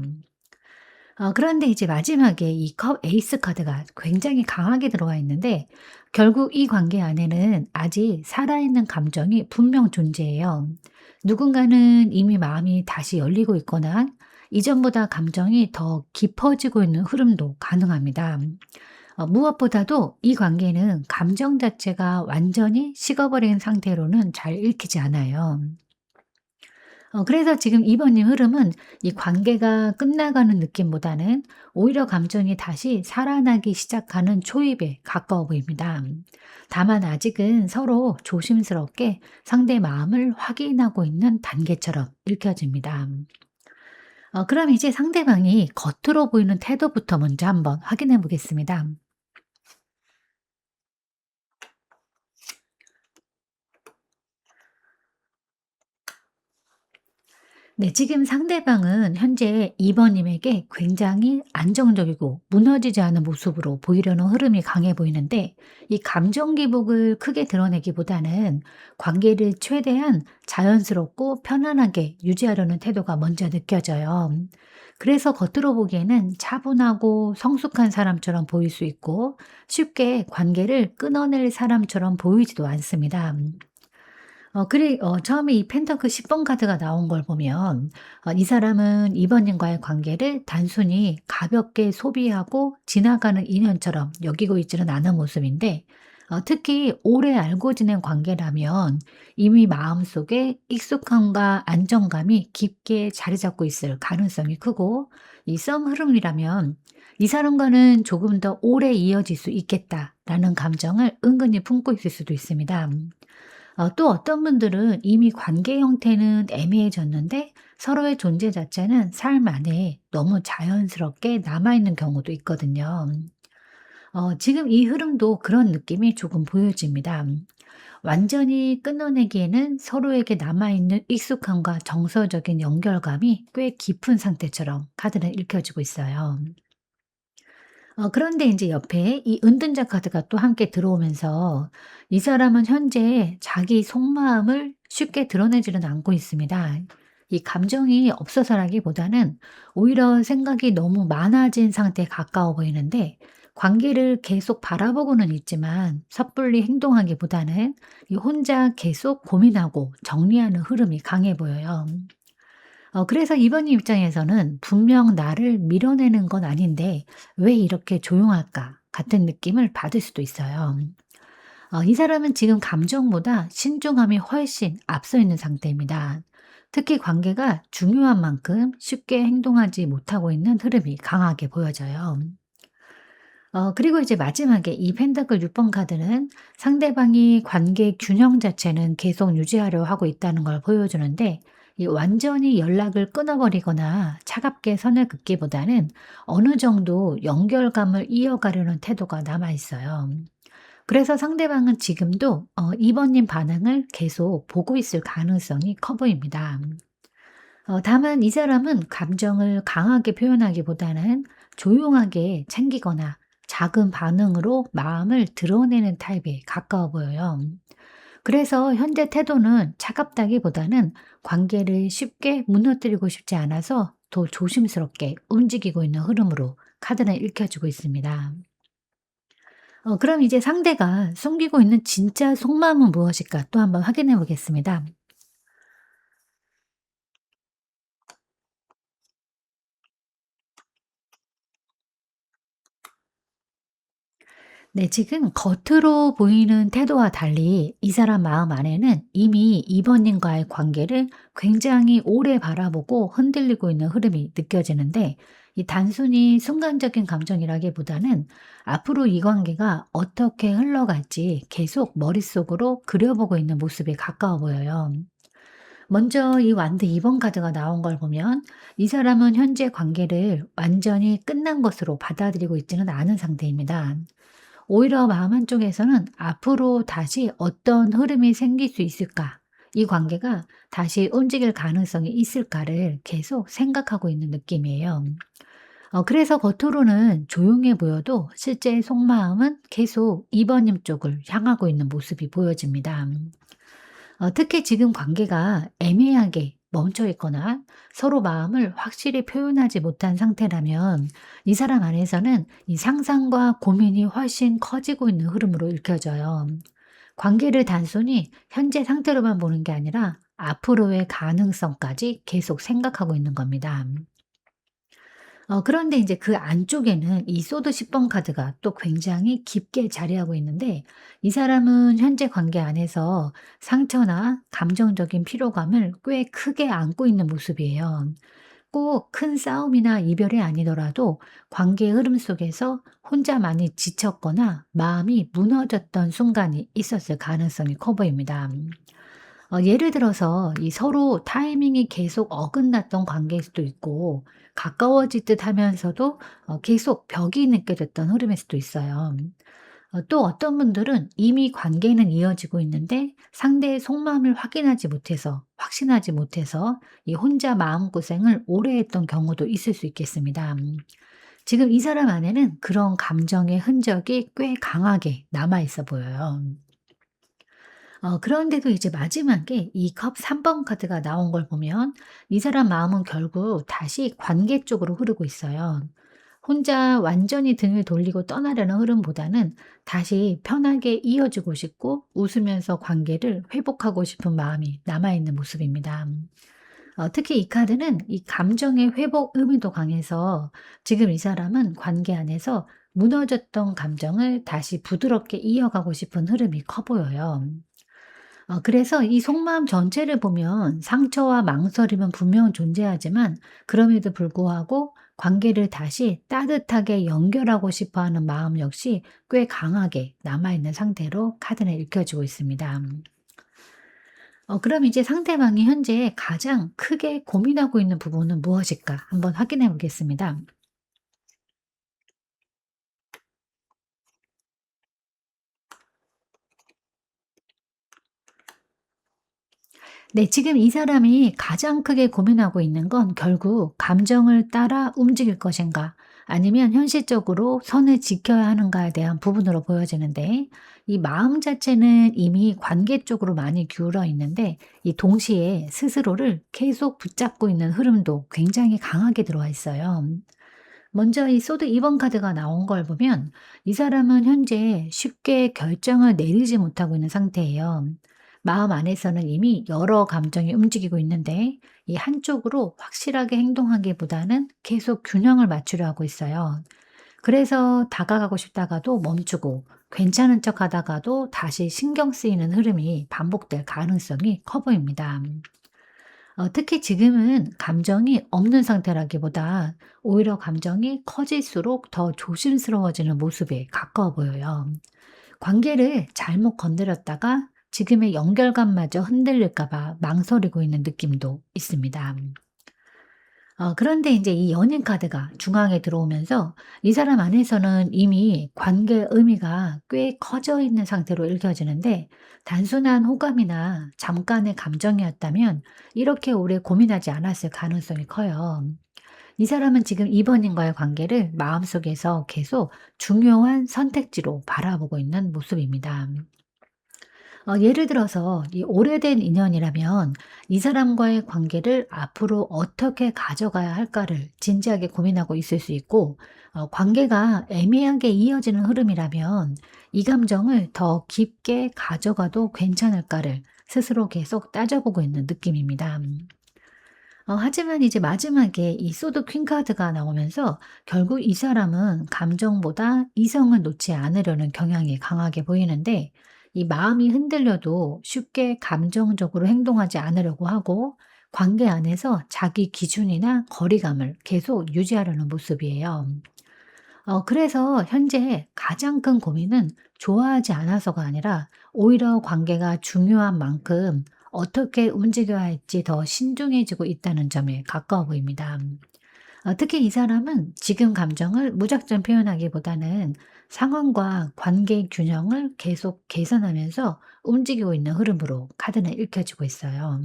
그런데 이제 마지막에 이 컵 에이스 카드가 굉장히 강하게 들어와 있는데 결국 이 관계 안에는 아직 살아있는 감정이 분명 존재해요. 누군가는 이미 마음이 다시 열리고 있거나 이전보다 감정이 더 깊어지고 있는 흐름도 가능합니다. 무엇보다도 이 관계는 감정 자체가 완전히 식어버린 상태로는 잘 읽히지 않아요. 그래서 지금 이번님 흐름은 이 관계가 끝나가는 느낌보다는 오히려 감정이 다시 살아나기 시작하는 초입에 가까워 보입니다. 다만 아직은 서로 조심스럽게 상대의 마음을 확인하고 있는 단계처럼 읽혀집니다. 그럼 이제 상대방이 겉으로 보이는 태도부터 먼저 한번 확인해 보겠습니다. 네, 지금 상대방은 현재 2번 님에게 굉장히 안정적이고 무너지지 않은 모습으로 보이려는 흐름이 강해 보이는데 이 감정 기복을 크게 드러내기보다는 관계를 최대한 자연스럽고 편안하게 유지하려는 태도가 먼저 느껴져요. 그래서 겉으로 보기에는 차분하고 성숙한 사람처럼 보일 수 있고 쉽게 관계를 끊어낼 사람처럼 보이지도 않습니다. 처음에 이 펜터클 10번 카드가 나온 걸 보면 이 사람은 이번님과의 관계를 단순히 가볍게 소비하고 지나가는 인연처럼 여기고 있지는 않은 모습인데 특히 오래 알고 지낸 관계라면 이미 마음속에 익숙함과 안정감이 깊게 자리 잡고 있을 가능성이 크고 이 썸 흐름이라면 '이 사람과는 조금 더 오래 이어질 수 있겠다.'라는 감정을 은근히 품고 있을 수도 있습니다. 또 어떤 분들은 이미 관계 형태는 애매해졌는데 서로의 존재 자체는 삶 안에 너무 자연스럽게 남아있는 경우도 있거든요. 지금 이 흐름도 그런 느낌이 조금 보여집니다. 완전히 끊어내기에는 서로에게 남아있는 익숙함과 정서적인 연결감이 꽤 깊은 상태처럼 카드는 읽혀지고 있어요. 그런데 이제 옆에 이 은둔자 카드가 또 함께 들어오면서 이 사람은 현재 자기 속마음을 쉽게 드러내지는 않고 있습니다. 이 감정이 없어서라기보다는 오히려 생각이 너무 많아진 상태에 가까워 보이는데 관계를 계속 바라보고는 있지만 섣불리 행동하기보다는 이 혼자 계속 고민하고 정리하는 흐름이 강해 보여요. 그래서 이번 입장에서는 '분명 나를 밀어내는 건 아닌데 왜 이렇게 조용할까?' 같은 느낌을 받을 수도 있어요. 이 사람은 지금 감정보다 신중함이 훨씬 앞서 있는 상태입니다. 특히 관계가 중요한 만큼 쉽게 행동하지 못하고 있는 흐름이 강하게 보여져요. 그리고 이제 마지막에 이 펜타클 6번 카드는 상대방이 관계 균형 자체는 계속 유지하려 하고 있다는 걸 보여주는데 이 완전히 연락을 끊어 버리거나 차갑게 선을 긋기보다는 어느 정도 연결감을 이어가려는 태도가 남아 있어요. 그래서 상대방은 지금도 2 번님 반응을 계속 보고 있을 가능성이 커 보입니다. 다만 이 사람은 감정을 강하게 표현하기보다는 조용하게 챙기거나 작은 반응으로 마음을 드러내는 타입에 가까워 보여요. 그래서 현재 태도는 차갑다기보다는 관계를 쉽게 무너뜨리고 싶지 않아서 더 조심스럽게 움직이고 있는 흐름으로 카드는 읽혀지고 있습니다. 그럼 이제 상대가 숨기고 있는 진짜 속마음은 무엇일까 또 한번 확인해 보겠습니다. 네, 지금 겉으로 보이는 태도와 달리 이 사람 마음 안에는 이미 이번님과의 관계를 굉장히 오래 바라보고 흔들리고 있는 흐름이 느껴지는데 이 단순히 순간적인 감정이라기보다는 앞으로 이 관계가 어떻게 흘러갈지 계속 머릿속으로 그려보고 있는 모습에 가까워 보여요. 먼저 이 완드 2번 카드가 나온 걸 보면 이 사람은 현재 관계를 완전히 끝난 것으로 받아들이고 있지는 않은 상태입니다. 오히려 마음 한쪽에서는 '앞으로 다시 어떤 흐름이 생길 수 있을까? 이 관계가 다시 움직일 가능성이 있을까?'를 계속 생각하고 있는 느낌이에요. 그래서 겉으로는 조용해 보여도 실제 속마음은 계속 2 번님 쪽을 향하고 있는 모습이 보여집니다. 특히 지금 관계가 애매하게 멈춰 있거나 서로 마음을 확실히 표현하지 못한 상태라면 이 사람 안에서는 이 상상과 고민이 훨씬 커지고 있는 흐름으로 읽혀져요. 관계를 단순히 현재 상태로만 보는 게 아니라 앞으로의 가능성까지 계속 생각하고 있는 겁니다. 그런데 이제 그 안쪽에는 이 소드 10번 카드가 또 굉장히 깊게 자리하고 있는데 이 사람은 현재 관계 안에서 상처나 감정적인 피로감을 꽤 크게 안고 있는 모습이에요. 꼭 큰 싸움이나 이별이 아니더라도 관계의 흐름 속에서 혼자 많이 지쳤거나 마음이 무너졌던 순간이 있었을 가능성이 커 보입니다. 예를 들어서 이 서로 타이밍이 계속 어긋났던 관계일 수도 있고 가까워질 듯 하면서도 계속 벽이 느껴졌던 흐름일 수도 있어요. 또 어떤 분들은 이미 관계는 이어지고 있는데 상대의 속마음을 확신하지 못해서 이 혼자 마음고생을 오래 했던 경우도 있을 수 있겠습니다. 지금 이 사람 안에는 그런 감정의 흔적이 꽤 강하게 남아 있어 보여요. 그런데도 이제 마지막에 이 컵 3번 카드가 나온 걸 보면 이 사람 마음은 결국 다시 관계 쪽으로 흐르고 있어요. 혼자 완전히 등을 돌리고 떠나려는 흐름보다는 다시 편하게 이어지고 싶고 웃으면서 관계를 회복하고 싶은 마음이 남아있는 모습입니다. 특히 이 카드는 이 감정의 회복 의미도 강해서 지금 이 사람은 관계 안에서 무너졌던 감정을 다시 부드럽게 이어가고 싶은 흐름이 커 보여요. 그래서 이 속마음 전체를 보면 상처와 망설임은 분명 존재하지만 그럼에도 불구하고 관계를 다시 따뜻하게 연결하고 싶어 하는 마음 역시 꽤 강하게 남아있는 상태로 카드는 읽혀지고 있습니다. 그럼 이제 상대방이 현재 가장 크게 고민하고 있는 부분은 무엇일까? 한번 확인해 보겠습니다. 네, 지금 이 사람이 가장 크게 고민하고 있는 건 결국 감정을 따라 움직일 것인가, 아니면 현실적으로 선을 지켜야 하는가에 대한 부분으로 보여지는데, 이 마음 자체는 이미 관계 쪽으로 많이 기울어 있는데, 이 동시에 스스로를 계속 붙잡고 있는 흐름도 굉장히 강하게 들어와 있어요. 먼저 이 소드 2번 카드가 나온 걸 보면 이 사람은 현재 쉽게 결정을 내리지 못하고 있는 상태예요. 마음 안에서는 이미 여러 감정이 움직이고 있는데 이 한쪽으로 확실하게 행동하기보다는 계속 균형을 맞추려 하고 있어요. 그래서 다가가고 싶다가도 멈추고 괜찮은 척 하다가도 다시 신경 쓰이는 흐름이 반복될 가능성이 커 보입니다. 특히 지금은 감정이 없는 상태라기보다 오히려 감정이 커질수록 더 조심스러워지는 모습에 가까워 보여요. 관계를 잘못 건드렸다가 지금의 연결감마저 흔들릴까 봐 망설이고 있는 느낌도 있습니다. 그런데 이제 이 연인 카드가 중앙에 들어오면서 이 사람 안에서는 이미 관계의 의미가 꽤 커져 있는 상태로 읽혀지는데 단순한 호감이나 잠깐의 감정이었다면 이렇게 오래 고민하지 않았을 가능성이 커요. 이 사람은 지금 이번인과의 관계를 마음속에서 계속 중요한 선택지로 바라보고 있는 모습입니다. 예를 들어서 이 오래된 인연이라면 이 사람과의 관계를 앞으로 어떻게 가져가야 할까를 진지하게 고민하고 있을 수 있고, 관계가 애매하게 이어지는 흐름이라면 이 감정을 더 깊게 가져가도 괜찮을까를 스스로 계속 따져보고 있는 느낌입니다. 하지만 이제 마지막에 이 소드 퀸 카드가 나오면서 결국 이 사람은 감정보다 이성을 놓지 않으려는 경향이 강하게 보이는데 이 마음이 흔들려도 쉽게 감정적으로 행동하지 않으려고 하고 관계 안에서 자기 기준이나 거리감을 계속 유지하려는 모습이에요. 그래서 현재 가장 큰 고민은 좋아하지 않아서가 아니라 오히려 관계가 중요한 만큼 어떻게 움직여야 할지 더 신중해지고 있다는 점에 가까워 보입니다. 특히 이 사람은 지금 감정을 무작정 표현하기보다는 상황과 관계 균형을 계속 개선하면서 움직이고 있는 흐름으로 카드는 읽혀지고 있어요.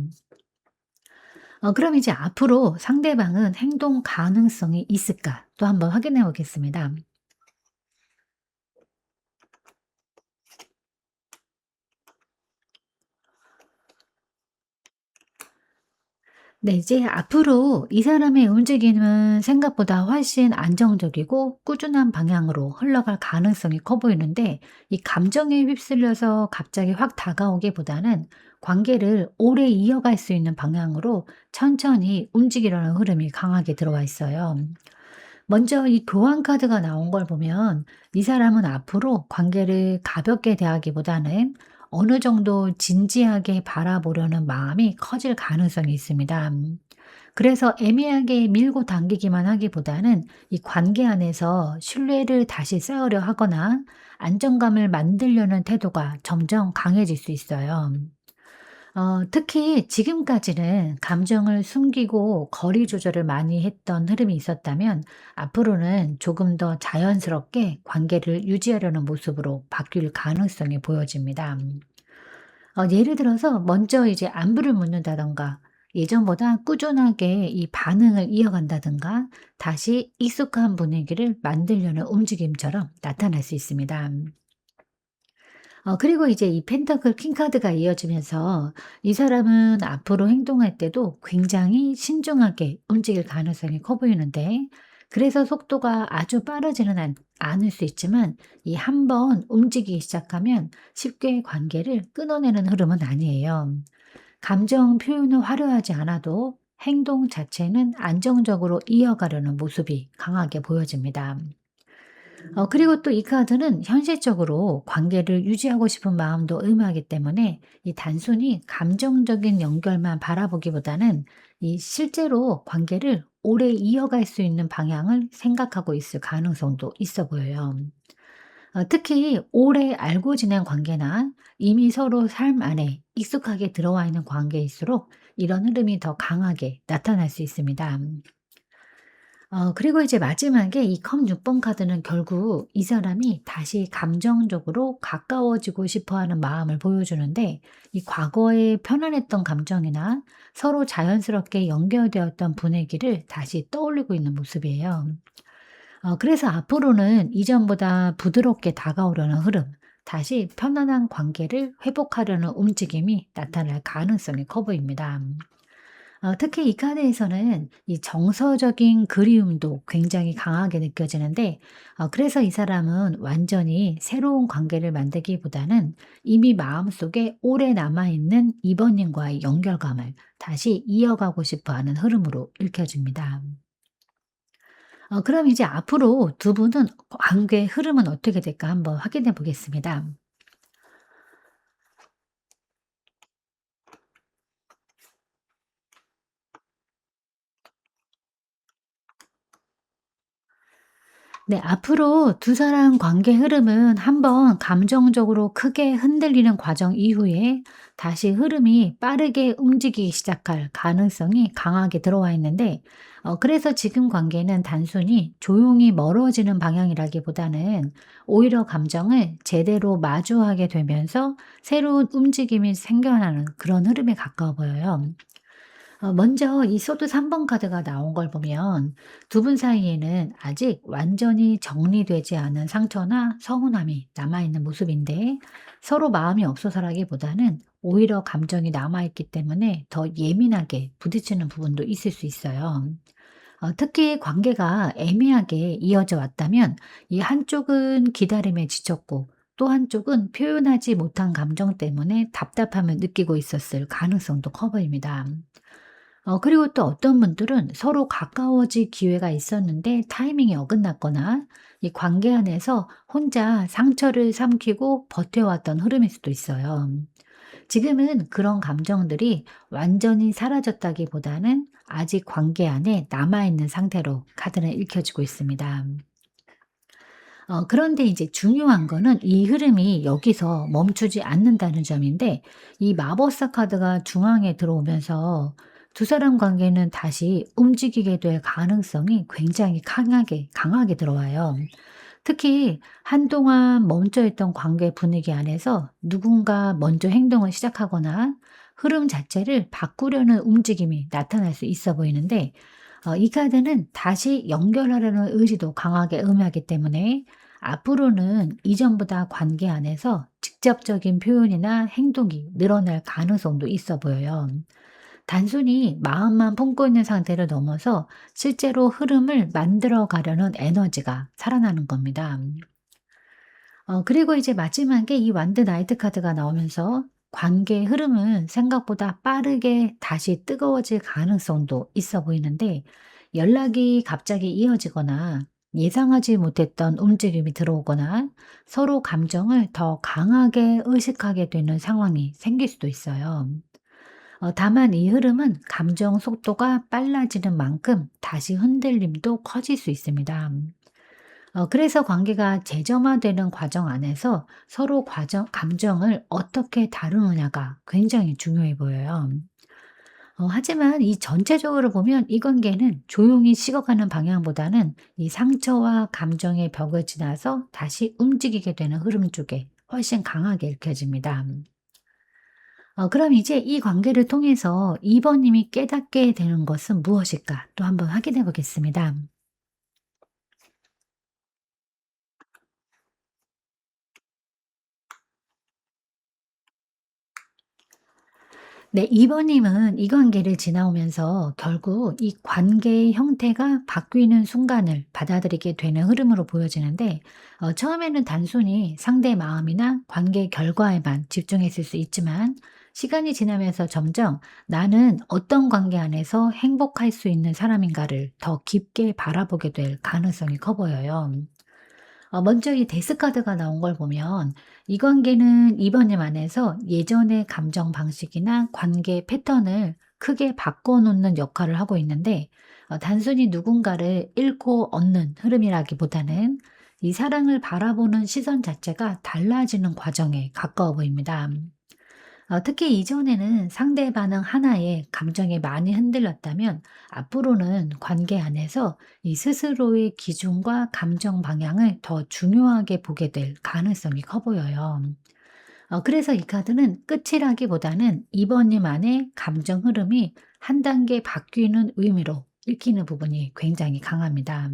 그럼 이제 앞으로 상대방은 행동 가능성이 있을까? 또 한번 확인해 보겠습니다. 네, 이제 앞으로 이 사람의 움직임은 생각보다 훨씬 안정적이고 꾸준한 방향으로 흘러갈 가능성이 커 보이는데, 이 감정에 휩쓸려서 갑자기 확 다가오기보다는 관계를 오래 이어갈 수 있는 방향으로 천천히 움직이려는 흐름이 강하게 들어와 있어요. 먼저 이 교환 카드가 나온 걸 보면 이 사람은 앞으로 관계를 가볍게 대하기보다는 어느 정도 진지하게 바라보려는 마음이 커질 가능성이 있습니다. 그래서 애매하게 밀고 당기기만 하기보다는 이 관계 안에서 신뢰를 다시 쌓으려 하거나 안정감을 만들려는 태도가 점점 강해질 수 있어요. 특히 지금까지는 감정을 숨기고 거리 조절을 많이 했던 흐름이 있었다면, 앞으로는 조금 더 자연스럽게 관계를 유지하려는 모습으로 바뀔 가능성이 보여집니다. 예를 들어서 먼저 이제 안부를 묻는다든가, 예전보다 꾸준하게 이 반응을 이어간다든가, 다시 익숙한 분위기를 만들려는 움직임처럼 나타날 수 있습니다. 그리고 이제 이 펜터클 킹 카드가 이어지면서 이 사람은 앞으로 행동할 때도 굉장히 신중하게 움직일 가능성이 커 보이는데, 그래서 속도가 아주 빠르지는 않을 수 있지만 이 한 번 움직이기 시작하면 쉽게 관계를 끊어내는 흐름은 아니에요. 감정 표현은 화려하지 않아도 행동 자체는 안정적으로 이어가려는 모습이 강하게 보여집니다. 그리고 또 이 카드는 현실적으로 관계를 유지하고 싶은 마음도 의미하기 때문에 이 단순히 감정적인 연결만 바라보기보다는 이 실제로 관계를 오래 이어갈 수 있는 방향을 생각하고 있을 가능성도 있어 보여요. 특히 오래 알고 지낸 관계나 이미 서로 삶 안에 익숙하게 들어와 있는 관계일수록 이런 흐름이 더 강하게 나타날 수 있습니다. 그리고 이제 마지막에 이 컵 6번 카드는 결국 이 사람이 다시 감정적으로 가까워지고 싶어 하는 마음을 보여주는데, 이 과거에 편안했던 감정이나 서로 자연스럽게 연결되었던 분위기를 다시 떠올리고 있는 모습이에요. 그래서 앞으로는 이전보다 부드럽게 다가오려는 흐름, 다시 편안한 관계를 회복하려는 움직임이 나타날 가능성이 커 보입니다. 특히 이 카드에서는 이 정서적인 그리움도 굉장히 강하게 느껴지는데, 그래서 이 사람은 완전히 새로운 관계를 만들기보다는 이미 마음속에 오래 남아있는 이번님과의 연결감을 다시 이어가고 싶어 하는 흐름으로 읽혀집니다. 그럼 이제 앞으로 두 분은 관계의 흐름은 어떻게 될까 한번 확인해 보겠습니다. 네, 앞으로 두 사람 관계 흐름은 한번 감정적으로 크게 흔들리는 과정 이후에 다시 흐름이 빠르게 움직이기 시작할 가능성이 강하게 들어와 있는데, 그래서 지금 관계는 단순히 조용히 멀어지는 방향이라기보다는 오히려 감정을 제대로 마주하게 되면서 새로운 움직임이 생겨나는 그런 흐름에 가까워 보여요. 먼저 이 소드 3번 카드가 나온 걸 보면 두 분 사이에는 아직 완전히 정리되지 않은 상처나 서운함이 남아있는 모습인데, 서로 마음이 없어서라기보다는 오히려 감정이 남아있기 때문에 더 예민하게 부딪히는 부분도 있을 수 있어요. 특히 관계가 애매하게 이어져 왔다면 이 한쪽은 기다림에 지쳤고 또 한쪽은 표현하지 못한 감정 때문에 답답함을 느끼고 있었을 가능성도 커 보입니다. 그리고 또 어떤 분들은 서로 가까워질 기회가 있었는데 타이밍이 어긋났거나 이 관계 안에서 혼자 상처를 삼키고 버텨왔던 흐름일 수도 있어요. 지금은 그런 감정들이 완전히 사라졌다기보다는 아직 관계 안에 남아있는 상태로 카드는 읽혀지고 있습니다. 그런데 이제 중요한 거는 이 흐름이 여기서 멈추지 않는다는 점인데, 이 마법사 카드가 중앙에 들어오면서 두 사람 관계는 다시 움직이게 될 가능성이 굉장히 강하게 들어와요. 특히 한동안 멈춰 있던 관계 분위기 안에서 누군가 먼저 행동을 시작하거나 흐름 자체를 바꾸려는 움직임이 나타날 수 있어 보이는데, 이 카드는 다시 연결하려는 의지도 강하게 의미하기 때문에 앞으로는 이전보다 관계 안에서 직접적인 표현이나 행동이 늘어날 가능성도 있어 보여요. 단순히 마음만 품고 있는 상태를 넘어서 실제로 흐름을 만들어 가려는 에너지가 살아나는 겁니다. 그리고 이제 마지막에 이 완드 나이트 카드가 나오면서 관계의 흐름은 생각보다 빠르게 다시 뜨거워질 가능성도 있어 보이는데, 연락이 갑자기 이어지거나 예상하지 못했던 움직임이 들어오거나 서로 감정을 더 강하게 의식하게 되는 상황이 생길 수도 있어요. 다만 이 흐름은 감정 속도가 빨라지는 만큼 다시 흔들림도 커질 수 있습니다. 그래서 관계가 재점화되는 과정 안에서 서로 감정을 어떻게 다루느냐가 굉장히 중요해 보여요. 하지만 이 전체적으로 보면 이 관계는 조용히 식어가는 방향보다는 이 상처와 감정의 벽을 지나서 다시 움직이게 되는 흐름 쪽에 훨씬 강하게 읽혀집니다. 그럼 이제 이 관계를 통해서 2번 님이 깨닫게 되는 것은 무엇일까? 또 한번 확인해 보겠습니다. 네, 2번 님은 이 관계를 지나오면서 결국 이 관계의 형태가 바뀌는 순간을 받아들이게 되는 흐름으로 보여지는데, 처음에는 단순히 상대의 마음이나 관계 결과에만 집중했을 수 있지만, 시간이 지나면서 점점 나는 어떤 관계 안에서 행복할 수 있는 사람인가를 더 깊게 바라보게 될 가능성이 커 보여요. 먼저 이 데스카드가 나온 걸 보면 이 관계는 이번님 안에서 예전의 감정 방식이나 관계 패턴을 크게 바꿔놓는 역할을 하고 있는데, 단순히 누군가를 잃고 얻는 흐름이라기보다는 이 사랑을 바라보는 시선 자체가 달라지는 과정에 가까워 보입니다. 특히 이전에는 상대 반응 하나에 감정이 많이 흔들렸다면, 앞으로는 관계 안에서 이 스스로의 기준과 감정 방향을 더 중요하게 보게 될 가능성이 커 보여요. 그래서 이 카드는 끝이라기보다는 이번님 안의 감정 흐름이 한 단계 바뀌는 의미로 읽히는 부분이 굉장히 강합니다.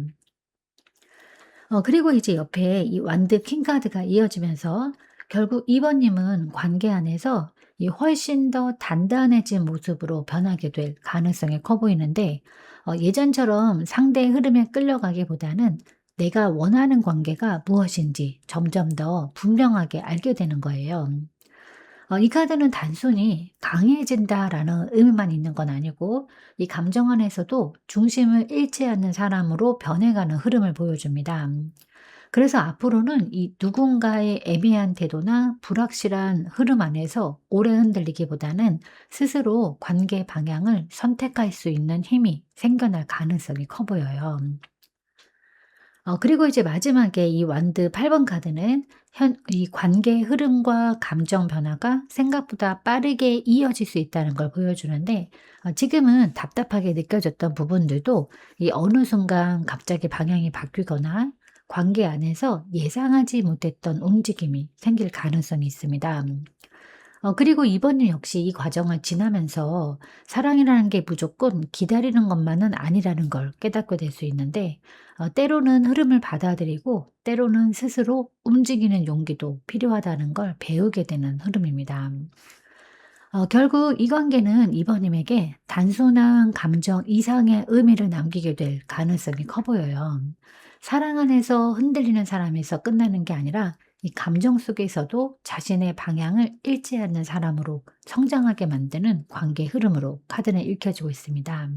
그리고 이제 옆에 이 완드 킹 카드가 이어지면서 결국 2번 님은 관계 안에서 이 훨씬 더 단단해진 모습으로 변하게 될 가능성이 커 보이는데, 예전처럼 상대의 흐름에 끌려가기보다는 내가 원하는 관계가 무엇인지 점점 더 분명하게 알게 되는 거예요. 이 카드는 단순히 강해진다라는 의미만 있는 건 아니고, 이 감정 안에서도 중심을 잃지 않는 사람으로 변해가는 흐름을 보여줍니다. 그래서 앞으로는 이 누군가의 애매한 태도나 불확실한 흐름 안에서 오래 흔들리기보다는 스스로 관계 방향을 선택할 수 있는 힘이 생겨날 가능성이 커 보여요. 그리고 이제 마지막에 이 완드 8번 카드는 이 관계의 흐름과 감정 변화가 생각보다 빠르게 이어질 수 있다는 걸 보여주는데, 지금은 답답하게 느껴졌던 부분들도 이 어느 순간 갑자기 방향이 바뀌거나 관계 안에서 예상하지 못했던 움직임이 생길 가능성이 있습니다. 그리고 이번은 역시 이 과정을 지나면서 사랑이라는 게 무조건 기다리는 것만은 아니라는 걸 깨닫게 될 수 있는데, 때로는 흐름을 받아들이고 때로는 스스로 움직이는 용기도 필요하다는 걸 배우게 되는 흐름입니다. 결국 이 관계는 이번님에게 단순한 감정 이상의 의미를 남기게 될 가능성이 커 보여요. 사랑 안에서 흔들리는 사람에서 끝나는 게 아니라 이 감정 속에서도 자신의 방향을 잃지 않는 사람으로 성장하게 만드는 관계 흐름으로 카드는 읽혀지고 있습니다.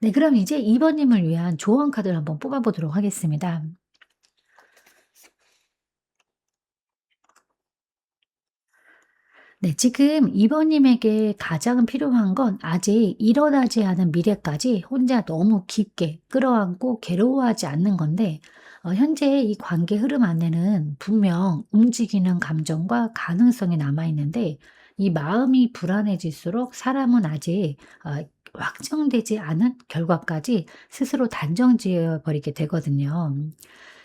네, 그럼 이제 2번님을 위한 조언 카드를 한번 뽑아보도록 하겠습니다. 네, 지금 2번님에게 가장 필요한 건 아직 일어나지 않은 미래까지 혼자 너무 깊게 끌어안고 괴로워하지 않는 건데, 현재 이 관계 흐름 안에는 분명 움직이는 감정과 가능성이 남아있는데, 이 마음이 불안해질수록 사람은 아직 확정되지 않은 결과까지 스스로 단정 지어 버리게 되거든요.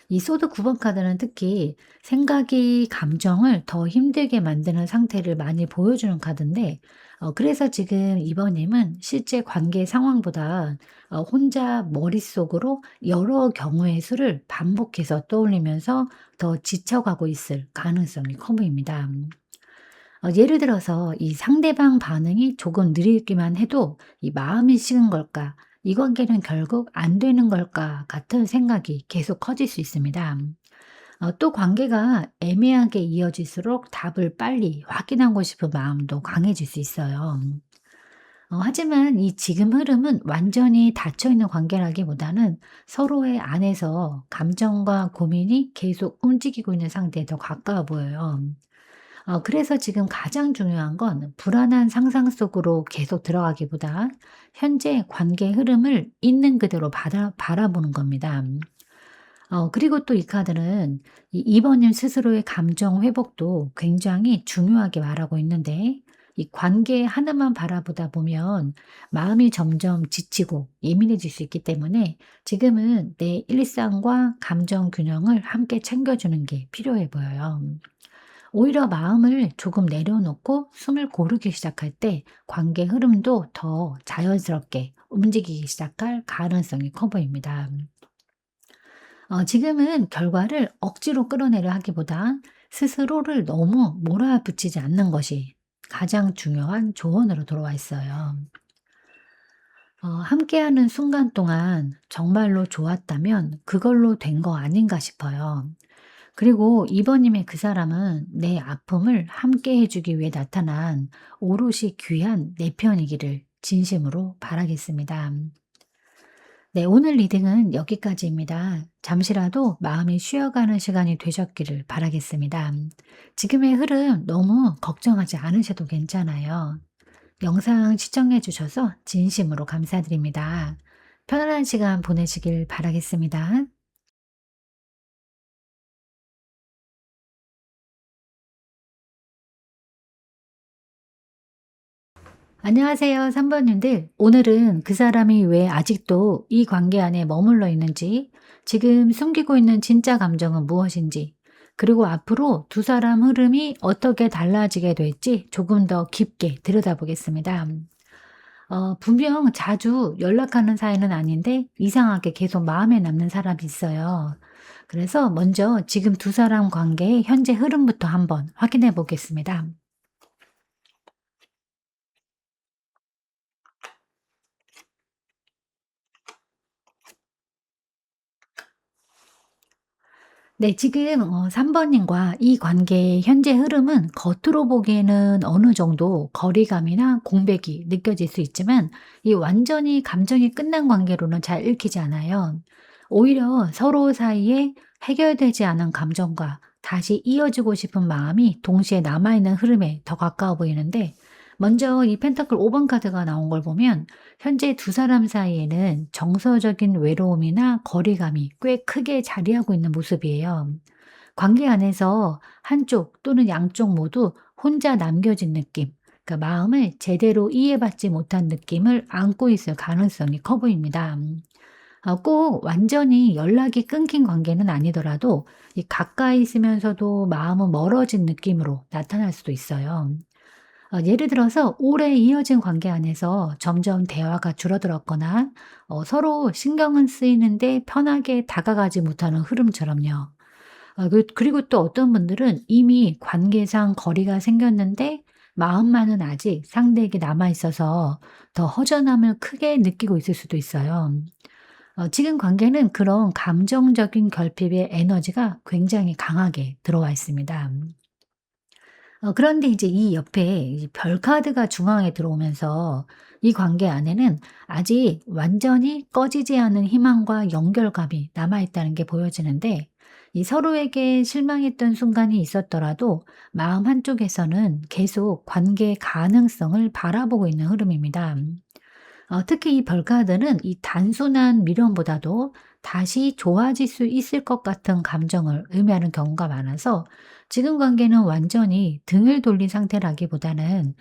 이 소드 9번 카드는 특히 생각이 감정을 더 힘들게 만드는 상태를 많이 보여주는 카드인데, 그래서 지금 이번님은 실제 관계 상황보다 혼자 머릿속으로 여러 경우의 수를 반복해서 떠올리면서 더 지쳐가고 있을 가능성이 커 보입니다. 예를 들어서 이 상대방 반응이 조금 느리기만 해도 '이 마음이 식은 걸까? 이 관계는 결국 안 되는 걸까?' 같은 생각이 계속 커질 수 있습니다. 또 관계가 애매하게 이어질수록 답을 빨리 확인하고 싶은 마음도 강해질 수 있어요. 하지만 이 지금 흐름은 완전히 닫혀 있는 관계라기보다는 서로의 안에서 감정과 고민이 계속 움직이고 있는 상태에 더 가까워 보여요. 그래서 지금 가장 중요한 건 불안한 상상 속으로 계속 들어가기보다 현재 관계 흐름을 있는 그대로 바라보는 겁니다. 그리고 또 이 카드는 이 2 번님 스스로의 감정 회복도 굉장히 중요하게 말하고 있는데, 이 관계 하나만 바라보다 보면 마음이 점점 지치고 예민해질 수 있기 때문에 지금은 내 일상과 감정 균형을 함께 챙겨주는 게 필요해 보여요. 오히려 마음을 조금 내려놓고 숨을 고르기 시작할 때 관계 흐름도 더 자연스럽게 움직이기 시작할 가능성이 커 보입니다. 지금은 결과를 억지로 끌어내려 하기보다 스스로를 너무 몰아붙이지 않는 것이 가장 중요한 조언으로 들어와 있어요. 함께하는 순간 동안 정말로 좋았다면 그걸로 된 거 아닌가 싶어요. 그리고 2 번님의 그 사람은 내 아픔을 함께 해 주기 위해 나타난 오롯이 귀한 내 편이기를 진심으로 바라겠습니다. 네, 오늘 리딩은 여기까지입니다. 잠시라도 마음이 쉬어가는 시간이 되셨기를 바라겠습니다. 지금의 흐름 너무 걱정하지 않으셔도 괜찮아요. 영상 시청해 주셔서 진심으로 감사드립니다. 편안한 시간 보내시길 바라겠습니다. 안녕하세요, 3 번님들. 오늘은 그 사람이 왜 아직도 이 관계 안에 머물러 있는지, 지금 숨기고 있는 진짜 감정은 무엇인지, 그리고 앞으로 두 사람 흐름이 어떻게 달라지게 될지 조금 더 깊게 들여다보겠습니다. 분명 자주 연락하는 사이는 아닌데 이상하게 계속 마음에 남는 사람이 있어요. 그래서 먼저 지금 두 사람 관계의 현재 흐름부터 한번 확인해 보겠습니다. 네, 지금 3 번님과 이 관계의 현재 흐름은 겉으로 보기에는 어느 정도 거리감이나 공백이 느껴질 수 있지만, 이 완전히 감정이 끝난 관계로는 잘 읽히지 않아요. 오히려 서로 사이에 해결되지 않은 감정과 다시 이어지고 싶은 마음이 동시에 남아있는 흐름에 더 가까워 보이는데, 먼저 이 펜타클 5번 카드가 나온 걸 보면 현재 두 사람 사이에는 정서적인 외로움이나 거리감이 꽤 크게 자리하고 있는 모습이에요. 관계 안에서 한쪽 또는 양쪽 모두 혼자 남겨진 느낌, 그러니까 마음을 제대로 이해받지 못한 느낌을 안고 있을 가능성이 커 보입니다. 꼭 완전히 연락이 끊긴 관계는 아니더라도 이 가까이 있으면서도 마음은 멀어진 느낌으로 나타날 수도 있어요. 예를 들어서 오래 이어진 관계 안에서 점점 대화가 줄어들었거나 서로 신경은 쓰이는데 편하게 다가가지 못하는 흐름처럼요. 그리고 또 어떤 분들은 이미 관계상 거리가 생겼는데 마음만은 아직 상대에게 남아 있어서 더 허전함을 크게 느끼고 있을 수도 있어요. 지금 관계는 그런 감정적인 결핍의 에너지가 굉장히 강하게 들어와 있습니다. 그런데 이제 이 옆에 이 별 카드가 중앙에 들어오면서 이 관계 안에는 아직 완전히 꺼지지 않은 희망과 연결감이 남아 있다는 게 보여지는데, 이 서로에게 실망했던 순간이 있었더라도 마음 한쪽에서는 계속 관계의 가능성을 바라보고 있는 흐름입니다. 특히 이 별카드는 이 단순한 미련보다도 다시 좋아질 수 있을 것 같은 감정을 의미하는 경우가 많아서 지금 관계는 완전히 등을 돌린 상태라기보다는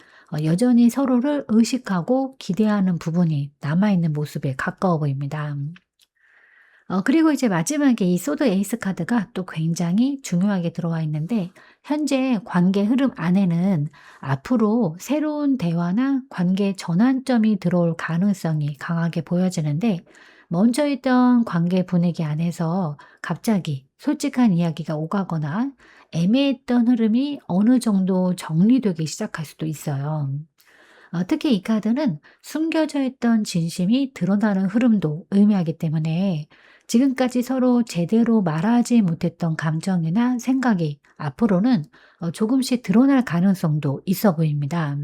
여전히 서로를 의식하고 기대하는 부분이 남아있는 모습에 가까워 보입니다. 그리고 이제 마지막에 이 소드 에이스 카드가 또 굉장히 중요하게 들어와 있는데, 현재 관계 흐름 안에는 앞으로 새로운 대화나 관계 전환점이 들어올 가능성이 강하게 보여지는데, 먼저 있던 관계 분위기 안에서 갑자기 솔직한 이야기가 오가거나 애매했던 흐름이 어느 정도 정리되기 시작할 수도 있어요. 특히 이 카드는 숨겨져 있던 진심이 드러나는 흐름도 의미하기 때문에 지금까지 서로 제대로 말하지 못했던 감정이나 생각이 앞으로는 조금씩 드러날 가능성도 있어 보입니다.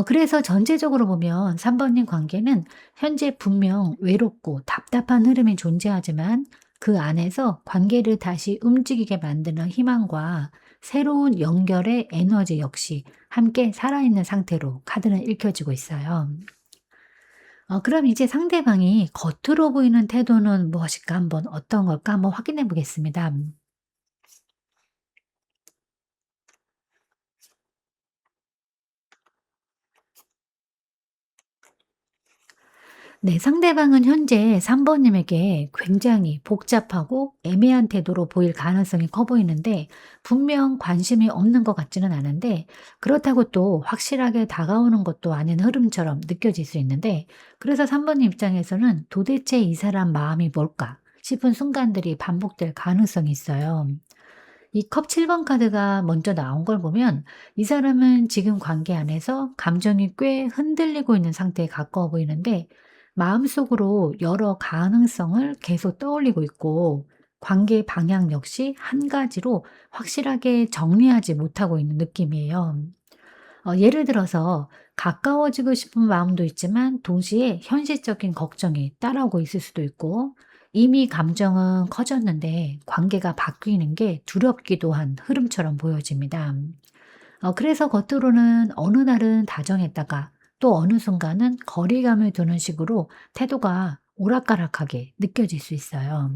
그래서 전체적으로 보면 3 번님 관계는 현재 분명 외롭고 답답한 흐름이 존재하지만 그 안에서 관계를 다시 움직이게 만드는 희망과 새로운 연결의 에너지 역시 함께 살아있는 상태로 카드는 읽혀지고 있어요. 그럼 이제 상대방이 겉으로 보이는 태도는 무엇일까 한번 어떤 걸까 한번 확인해 보겠습니다. 네, 상대방은 현재 3 번님에게 굉장히 복잡하고 애매한 태도로 보일 가능성이 커 보이는데 분명 관심이 없는 것 같지는 않은데 그렇다고 또 확실하게 다가오는 것도 아닌 흐름처럼 느껴질 수 있는데 그래서 3 번님 입장에서는 '도대체 이 사람 마음이 뭘까?' 싶은 순간들이 반복될 가능성이 있어요. 이 컵 7번 카드가 먼저 나온 걸 보면 이 사람은 지금 관계 안에서 감정이 꽤 흔들리고 있는 상태에 가까워 보이는데 마음속으로 여러 가능성을 계속 떠올리고 있고 관계 방향 역시 한 가지로 확실하게 정리하지 못하고 있는 느낌이에요. 예를 들어서 가까워지고 싶은 마음도 있지만 동시에 현실적인 걱정이 따라오고 있을 수도 있고 이미 감정은 커졌는데 관계가 바뀌는 게 두렵기도 한 흐름처럼 보여집니다. 그래서 겉으로는 어느 날은 다정했다가 또 어느 순간은 거리감을 두는 식으로 태도가 오락가락하게 느껴질 수 있어요.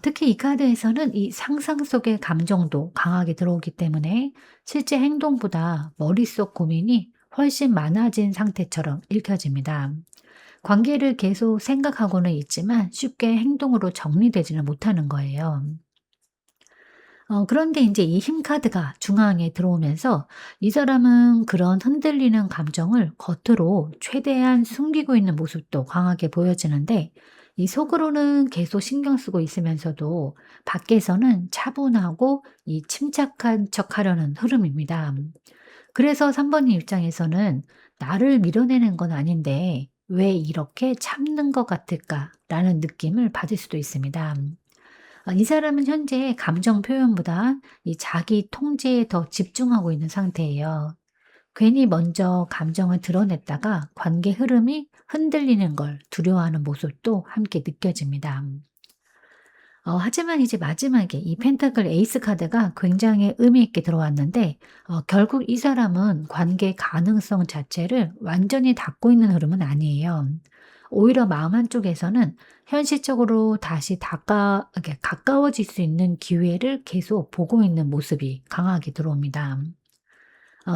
특히 이 카드에서는 이 상상 속의 감정도 강하게 들어오기 때문에 실제 행동보다 머릿속 고민이 훨씬 많아진 상태처럼 읽혀집니다. 관계를 계속 생각하고는 있지만 쉽게 행동으로 정리되지는 못하는 거예요. 그런데 이제 이 힘 카드가 중앙에 들어오면서 이 사람은 그런 흔들리는 감정을 겉으로 최대한 숨기고 있는 모습도 강하게 보여지는데 이 속으로는 계속 신경 쓰고 있으면서도 밖에서는 차분하고 이 침착한 척하려는 흐름입니다. 그래서 3 번님 입장에서는 '나를 밀어내는 건 아닌데 왜 이렇게 참는 것 같을까?'라는 느낌을 받을 수도 있습니다. 이 사람은 현재 감정 표현보다 이 자기 통제에 더 집중하고 있는 상태예요. 괜히 먼저 감정을 드러냈다가 관계 흐름이 흔들리는 걸 두려워하는 모습도 함께 느껴집니다. 하지만 이제 마지막에 이 펜타클 에이스 카드가 굉장히 의미 있게 들어왔는데 결국 이 사람은 관계 가능성 자체를 완전히 닫고 있는 흐름은 아니에요. 오히려 마음 한쪽에서는 현실적으로 다시 이렇게 가까워질 수 있는 기회를 계속 보고 있는 모습이 강하게 들어옵니다.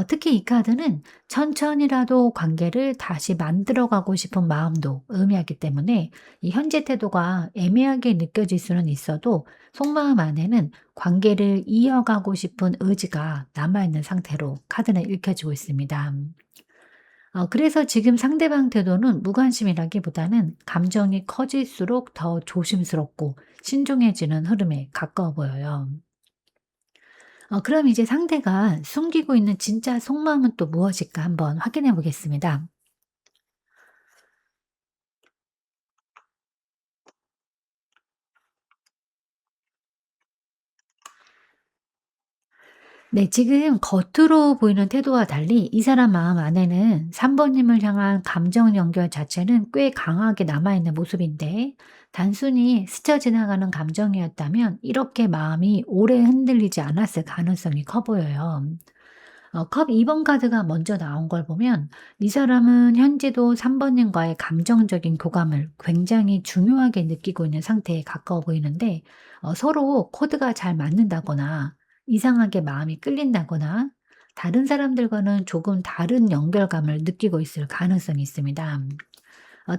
특히 이 카드는 천천히라도 관계를 다시 만들어가고 싶은 마음도 의미하기 때문에 이 현재 태도가 애매하게 느껴질 수는 있어도 속마음 안에는 관계를 이어가고 싶은 의지가 남아있는 상태로 카드는 읽혀지고 있습니다. 그래서 지금 상대방 태도는 무관심이라기보다는 감정이 커질수록 더 조심스럽고 신중해지는 흐름에 가까워 보여요. 그럼 이제 상대가 숨기고 있는 진짜 속마음은 또 무엇일까 한번 확인해 보겠습니다. 네, 지금 겉으로 보이는 태도와 달리 이 사람 마음 안에는 3 번님을 향한 감정 연결 자체는 꽤 강하게 남아있는 모습인데 단순히 스쳐 지나가는 감정이었다면 이렇게 마음이 오래 흔들리지 않았을 가능성이 커 보여요. 컵 2번 카드가 먼저 나온 걸 보면 이 사람은 현재도 3 번님과의 감정적인 교감을 굉장히 중요하게 느끼고 있는 상태에 가까워 보이는데 서로 코드가 잘 맞는다거나 이상하게 마음이 끌린다거나 다른 사람들과는 조금 다른 연결감을 느끼고 있을 가능성이 있습니다.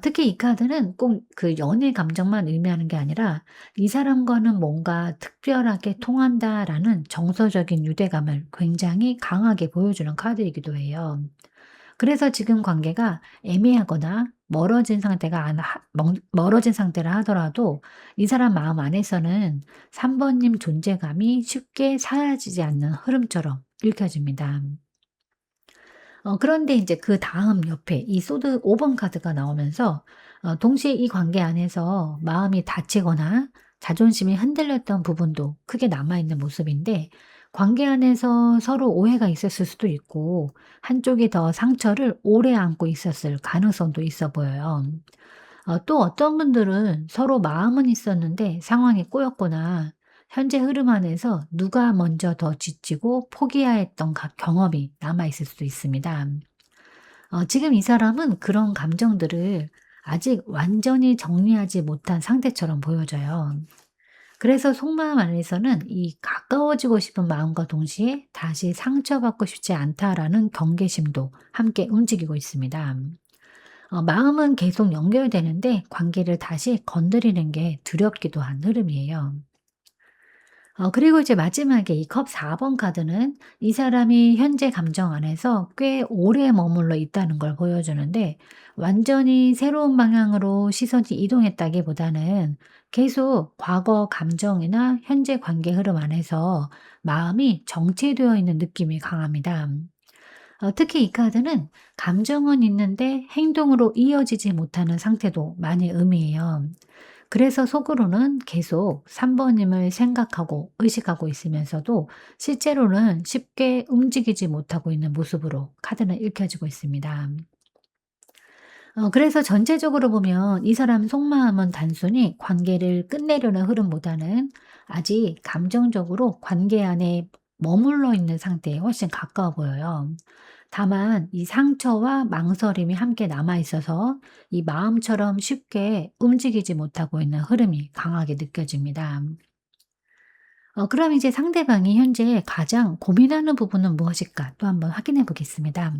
특히 이 카드는 꼭 그 연애 감정만 의미하는 게 아니라 '이 사람과는 뭔가 특별하게 통한다.'라는 정서적인 유대감을 굉장히 강하게 보여주는 카드이기도 해요. 그래서 지금 관계가 애매하거나 멀어진 상태가 안 하 멍 멀어진 상태라 하더라도 이 사람 마음 안에서는 3 번님 존재감이 쉽게 사라지지 않는 흐름처럼 읽혀집니다. 그런데 인제 그다음 옆에 이 소드 5번 카드가 나오면서 동시에 이 관계 안에서 마음이 다치거나 자존심이 흔들렸던 부분도 크게 남아 있는 모습인데, 관계 안에서 서로 오해가 있었을 수도 있고 한쪽이 더 상처를 오래 안고 있었을 가능성도 있어 보여요. 또 어떤 분들은 서로 마음은 있었는데 상황이 꼬였거나 현재 흐름 안에서 누가 먼저 더 지치고 포기해야 했던 경험이 남아 있을 수도 있습니다. 지금 이 사람은 그런 감정들을 아직 완전히 정리하지 못한 상태처럼 보여져요. 그래서 속마음 안에서는 이 가까워지고 싶은 마음과 동시에 다시 상처받고 싶지 않다라는 경계심도 함께 움직이고 있습니다. 마음은 계속 연결되는데 관계를 다시 건드리는 게 두렵기도 한 흐름이에요. 그리고 이제 마지막에 이 컵 4번 카드는 이 사람이 현재 감정 안에서 꽤 오래 머물러 있다는 걸 보여주는데, 완전히 새로운 방향으로 시선이 이동했다기보다는 계속 과거 감정이나 현재 관계 흐름 안에서 마음이 정체되어 있는 느낌이 강합니다. 특히 이 카드는 감정은 있는데 행동으로 이어지지 못하는 상태도 많이 의미해요. 그래서 속으로는 계속 3 번님을 생각하고 의식하고 있으면서도 실제로는 쉽게 움직이지 못하고 있는 모습으로 카드는 읽혀지고 있습니다. 그래서 전체적으로 보면 이 사람 속마음은 단순히 관계를 끝내려는 흐름보다는 아직 감정적으로 관계 안에 머물러 있는 상태에 훨씬 가까워 보여요. 다만 이 상처와 망설임이 함께 남아 있어서 이 마음처럼 쉽게 움직이지 못하고 있는 흐름이 강하게 느껴집니다. 그럼 이제 상대방이 현재 가장 고민하는 부분은 무엇일까 또 한번 확인해 보겠습니다.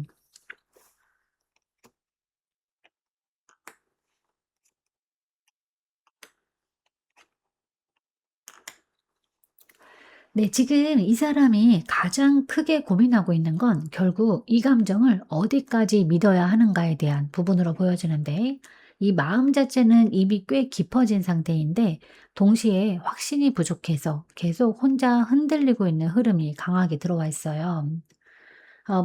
네, 지금 이 사람이 가장 크게 고민하고 있는 건 결국 이 감정을 어디까지 믿어야 하는가에 대한 부분으로 보여지는데, 이 마음 자체는 이미 꽤 깊어진 상태인데 동시에 확신이 부족해서 계속 혼자 흔들리고 있는 흐름이 강하게 들어와 있어요.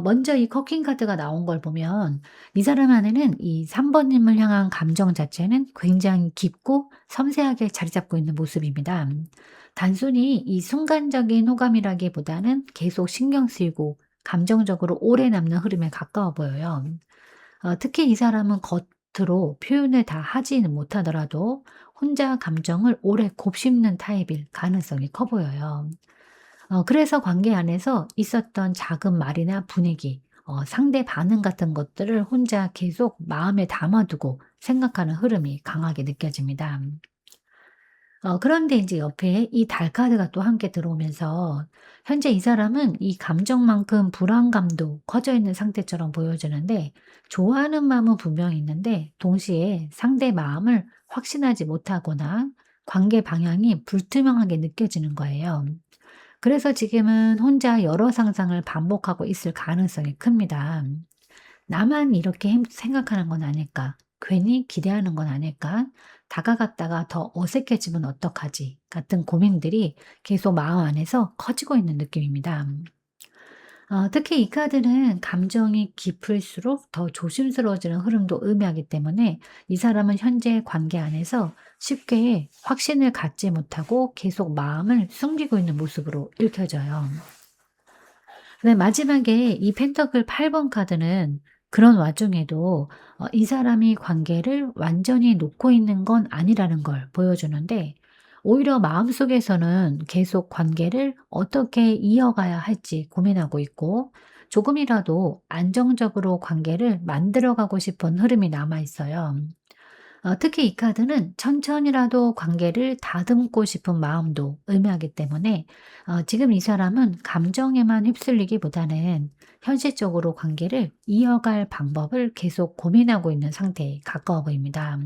먼저 이 커킹 카드가 나온 걸 보면 이 사람 안에는 이 3 번님을 향한 감정 자체는 굉장히 깊고 섬세하게 자리 잡고 있는 모습입니다. 단순히 이 순간적인 호감이라기보다는 계속 신경 쓰이고 감정적으로 오래 남는 흐름에 가까워 보여요. 특히 이 사람은 겉으로 표현을 다 하지는 못하더라도 혼자 감정을 오래 곱씹는 타입일 가능성이 커 보여요. 그래서 관계 안에서 있었던 작은 말이나 분위기, 상대 반응 같은 것들을 혼자 계속 마음에 담아두고 생각하는 흐름이 강하게 느껴집니다. 그런데 이제 옆에 이 달 카드가 또 함께 들어오면서 현재 이 사람은 이 감정만큼 불안감도 커져 있는 상태처럼 보여지는데, 좋아하는 마음은 분명히 있는데 동시에 상대 마음을 확신하지 못하거나 관계 방향이 불투명하게 느껴지는 거예요. 그래서 지금은 혼자 여러 상상을 반복하고 있을 가능성이 큽니다. '나만 이렇게 생각하는 건 아닐까? 괜히 기대하는 건 아닐까? 다가갔다가 더 어색해지면 어떡하지?' 같은 고민들이 계속 마음 안에서 커지고 있는 느낌입니다. 특히 이 카드는 감정이 깊을수록 더 조심스러워지는 흐름도 의미하기 때문에 이 사람은 현재 관계 안에서 쉽게 확신을 갖지 못하고 계속 마음을 숨기고 있는 모습으로 읽혀져요. 네, 마지막에 이 펜터클 8번 카드는 그런 와중에도 이 사람이 관계를 완전히 놓고 있는 건 아니라는 걸 보여주는데, 오히려 마음속에서는 계속 관계를 어떻게 이어가야 할지 고민하고 있고 조금이라도 안정적으로 관계를 만들어 가고 싶은 흐름이 남아 있어요. 특히 이 카드는 천천히라도 관계를 다듬고 싶은 마음도 의미하기 때문에 지금 이 사람은 감정에만 휩쓸리기보다는 현실적으로 관계를 이어갈 방법을 계속 고민하고 있는 상태에 가까워 보입니다.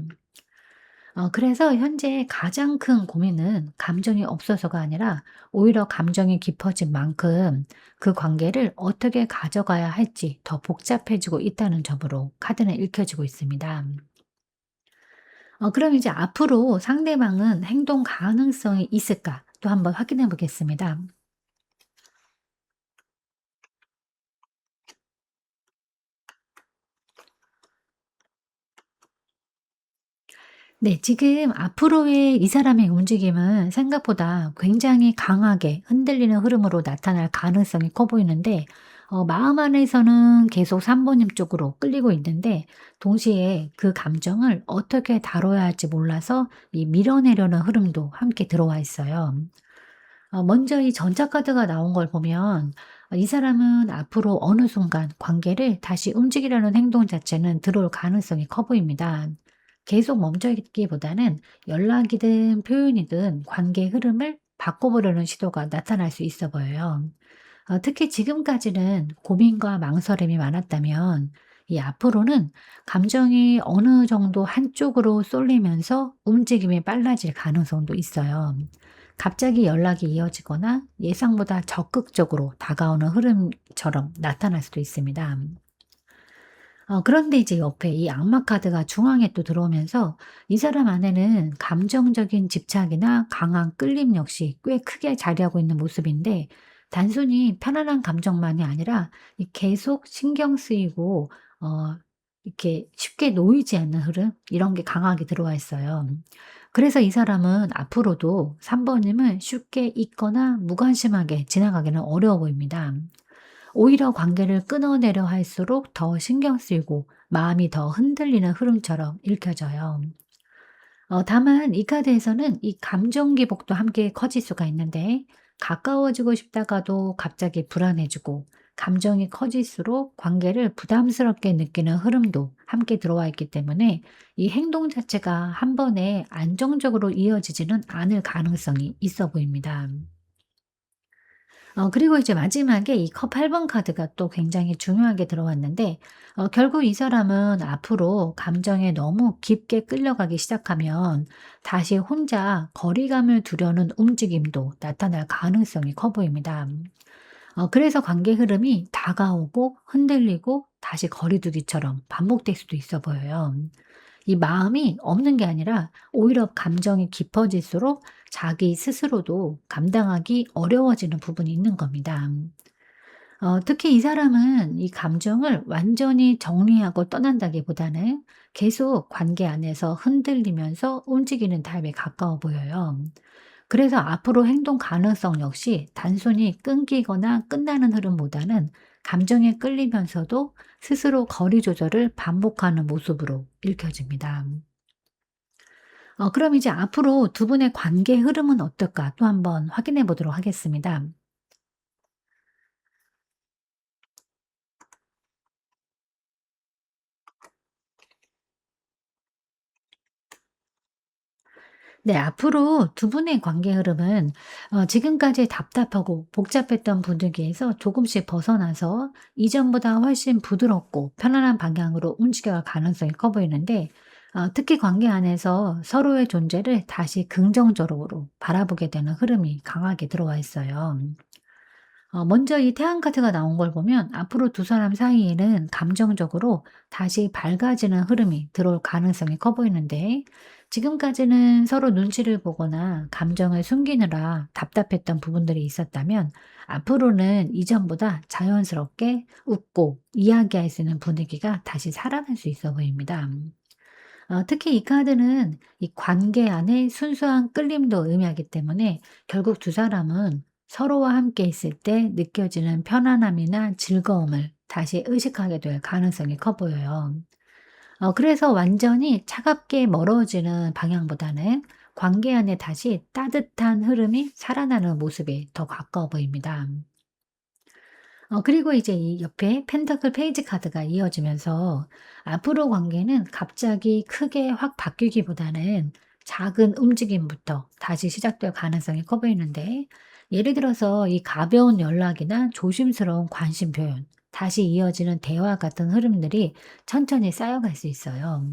그래서 현재 가장 큰 고민은 감정이 없어서가 아니라 오히려 감정이 깊어진 만큼 그 관계를 어떻게 가져가야 할지 더 복잡해지고 있다는 점으로 카드는 읽혀지고 있습니다. 그럼 이제 앞으로 상대방은 행동 가능성이 있을까? 또 한번 확인해 보겠습니다. 네. 지금 앞으로의 이 사람의 움직임은 생각보다 굉장히 강하게 흔들리는 흐름으로 나타날 가능성이 커 보이는데 마음 안에서는 계속 3 번님 쪽으로 끌리고 있는데 동시에 그 감정을 어떻게 다뤄야 할지 몰라서 이 밀어내려는 흐름도 함께 들어와 있어요. 먼저 이 전자카드가 나온 걸 보면 이 사람은 앞으로 어느 순간 관계를 다시 움직이려는 행동 자체는 들어올 가능성이 커 보입니다. 계속 멈춰 있기보다는 연락이든 표현이든 관계 흐름을 바꿔보려는 시도가 나타날 수 있어 보여요. 특히 지금까지는 고민과 망설임이 많았다면 이 앞으로는 감정이 어느 정도 한쪽으로 쏠리면서 움직임이 빨라질 가능성도 있어요. 갑자기 연락이 이어지거나 예상보다 적극적으로 다가오는 흐름처럼 나타날 수도 있습니다. 그런데 이제 옆에 이 악마 카드가 중앙에 또 들어오면서 이 사람 안에는 감정적인 집착이나 강한 끌림 역시 꽤 크게 자리하고 있는 모습인데 단순히 편안한 감정만이 아니라 이 계속 신경 쓰이고 이렇게 쉽게 놓이지 않는 흐름 이런 게 강하게 들어와 있어요. 그래서 이 사람은 앞으로도 3 번님을 쉽게 잊거나 무관심하게 지나가기는 어려워 보입니다. 오히려 관계를 끊어내려 할수록 더 신경 쓰이고 마음이 더 흔들리는 흐름처럼 읽혀져요. 다만 이 카드에서는 이 감정 기복도 함께 커질 수가 있는데 가까워지고 싶다가도 갑자기 불안해지고 감정이 커질수록 관계를 부담스럽게 느끼는 흐름도 함께 들어와 있기 때문에 이 행동 자체가 한 번에 안정적으로 이어지지는 않을 가능성이 있어 보입니다. 그리고 이제 마지막에 이 컵 8번 카드가 또 굉장히 중요하게 들어왔는데 결국 이 사람은 앞으로 감정에 너무 깊게 끌려가기 시작하면 다시 혼자 거리감을 두려는 움직임도 나타날 가능성이 커 보입니다. 그래서 관계 흐름이 다가오고 흔들리고 다시 거리두기처럼 반복될 수도 있어 보여요. 이 마음이 없는 게 아니라 오히려 감정이 깊어질수록 자기 스스로도 감당하기 어려워지는 부분이 있는 겁니다. 특히 이 사람은 이 감정을 완전히 정리하고 떠난다기보다는 계속 관계 안에서 흔들리면서 움직이는 타입에 가까워 보여요. 그래서 앞으로 행동 가능성 역시 단순히 끊기거나 끝나는 흐름보다는 감정에 끌리면서도 스스로 거리 조절을 반복하는 모습으로 읽혀집니다. 그럼 이제 앞으로 두 분의 관계 흐름은 어떨까 또 한번 확인해 보도록 하겠습니다. 네, 앞으로 두 분의 관계 흐름은 지금까지 답답하고 복잡했던 분위기에서 조금씩 벗어나서 이전보다 훨씬 부드럽고 편안한 방향으로 움직여갈 가능성이 커 보이는데 특히 관계 안에서 서로의 존재를 다시 긍정적으로 바라보게 되는 흐름이 강하게 들어와 있어요. 먼저 이 태양 카드가 나온 걸 보면 앞으로 두 사람 사이에는 감정적으로 다시 밝아지는 흐름이 들어올 가능성이 커 보이는데 지금까지는 서로 눈치를 보거나 감정을 숨기느라 답답했던 부분들이 있었다면 앞으로는 이전보다 자연스럽게 웃고 이야기할 수 있는 분위기가 다시 살아날 수 있어 보입니다. 특히 이 카드는 이 관계 안에 순수한 끌림도 의미하기 때문에 결국 두 사람은 서로와 함께 있을 때 느껴지는 편안함이나 즐거움을 다시 의식하게 될 가능성이 커 보여요. 그래서 완전히 차갑게 멀어지는 방향보다는 관계 안에 다시 따뜻한 흐름이 살아나는 모습이 더 가까워 보입니다. 그리고 이제 이 옆에 펜타클 페이지 카드가 이어지면서 앞으로 관계는 갑자기 크게 확 바뀌기보다는 작은 움직임부터 다시 시작될 가능성이 커 보이는데 예를 들어서 이 가벼운 연락이나 조심스러운 관심 표현, 다시 이어지는 대화 같은 흐름들이 천천히 쌓여갈 수 있어요.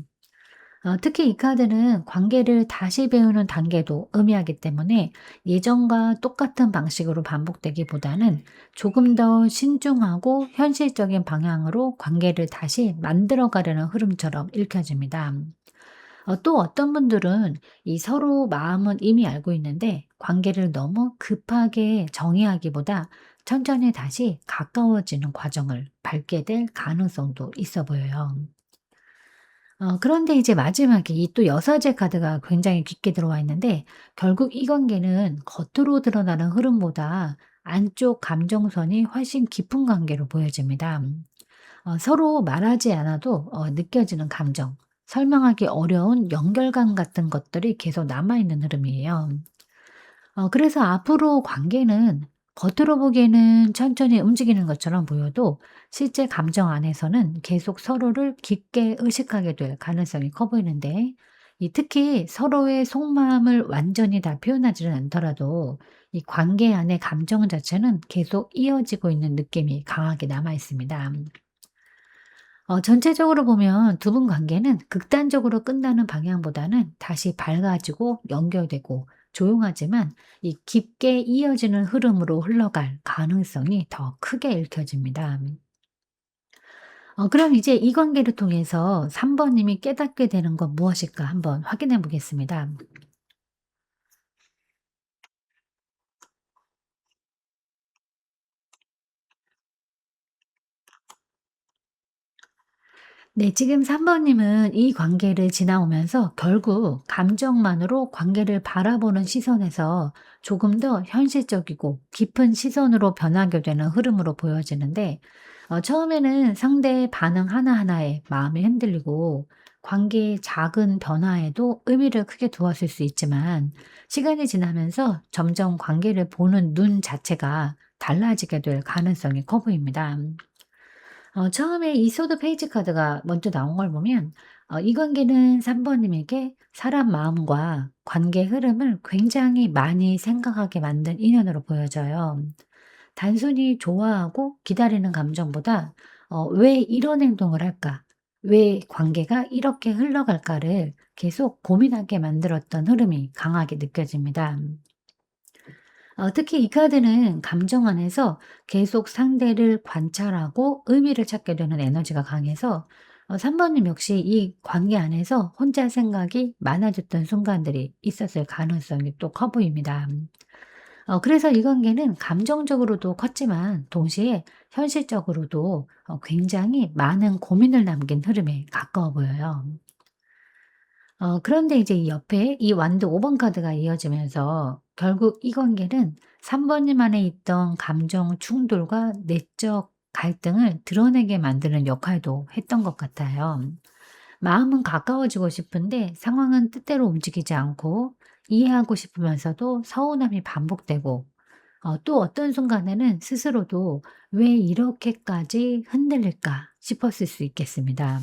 특히 이 카드는 관계를 다시 배우는 단계도 의미하기 때문에 예전과 똑같은 방식으로 반복되기보다는 조금 더 신중하고 현실적인 방향으로 관계를 다시 만들어 가려는 흐름처럼 읽혀집니다. 또 어떤 분들은 이 서로 마음은 이미 알고 있는데 관계를 너무 급하게 정의하기보다 천천히 다시 가까워지는 과정을 밟게 될 가능성도 있어 보여요. 그런데 이제 마지막에 이 또 여사제 카드가 굉장히 깊게 들어와 있는데 결국 이 관계는 겉으로 드러나는 흐름보다 안쪽 감정선이 훨씬 깊은 관계로 보여집니다. 서로 말하지 않아도 느껴지는 감정, 설명하기 어려운 연결감 같은 것들이 계속 남아있는 흐름이에요. 그래서 앞으로 관계는 겉으로 보기에는 천천히 움직이는 것처럼 보여도 실제 감정 안에서는 계속 서로를 깊게 의식하게 될 가능성이 커 보이는데 이 특히 서로의 속마음을 완전히 다 표현하지는 않더라도 이 관계 안의 감정 자체는 계속 이어지고 있는 느낌이 강하게 남아 있습니다. 전체적으로 보면 두 분 관계는 극단적으로 끝나는 방향보다는 다시 밝아지고 연결되고 조용하지만 이 깊게 이어지는 흐름으로 흘러갈 가능성이 더 크게 읽혀집니다. 그럼 이제 이 관계를 통해서 3 번님이 깨닫게 되는 건 무엇일까 한번 확인해 보겠습니다. 네, 지금 3 번님은 이 관계를 지나오면서 결국 감정만으로 관계를 바라보는 시선에서 조금 더 현실적이고 깊은 시선으로 변하게 되는 흐름으로 보여지는데 처음에는 상대의 반응 하나하나에 마음이 흔들리고 관계의 작은 변화에도 의미를 크게 두었을 수 있지만 시간이 지나면서 점점 관계를 보는 눈 자체가 달라지게 될 가능성이 커 보입니다. 처음에 이 소드 페이지 카드가 먼저 나온 걸 보면 이 관계는 3 번님에게 사람 마음과 관계 흐름을 굉장히 많이 생각하게 만든 인연으로 보여져요. 단순히 좋아하고 기다리는 감정보다 '왜 이런 행동을 할까? 왜 관계가 이렇게 흘러갈까?'를 계속 고민하게 만들었던 흐름이 강하게 느껴집니다. 특히 이 카드는 감정 안에서 계속 상대를 관찰하고 의미를 찾게 되는 에너지가 강해서 3 번님 역시 이 관계 안에서 혼자 생각이 많아졌던 순간들이 있었을 가능성이 또 커 보입니다. 그래서 이 관계는 감정적으로도 컸지만 동시에 현실적으로도 굉장히 많은 고민을 남긴 흐름에 가까워 보여요. 그런데 이제 이 옆에 이 완드 5번 카드가 이어지면서 결국 이 관계는 3 번님 안에 있던 감정 충돌과 내적 갈등을 드러내게 만드는 역할도 했던 것 같아요. 마음은 가까워지고 싶은데 상황은 뜻대로 움직이지 않고 이해하고 싶으면서도 서운함이 반복되고 또 어떤 순간에는 스스로도 '왜 이렇게까지 흔들릴까?' 싶었을 수 있겠습니다.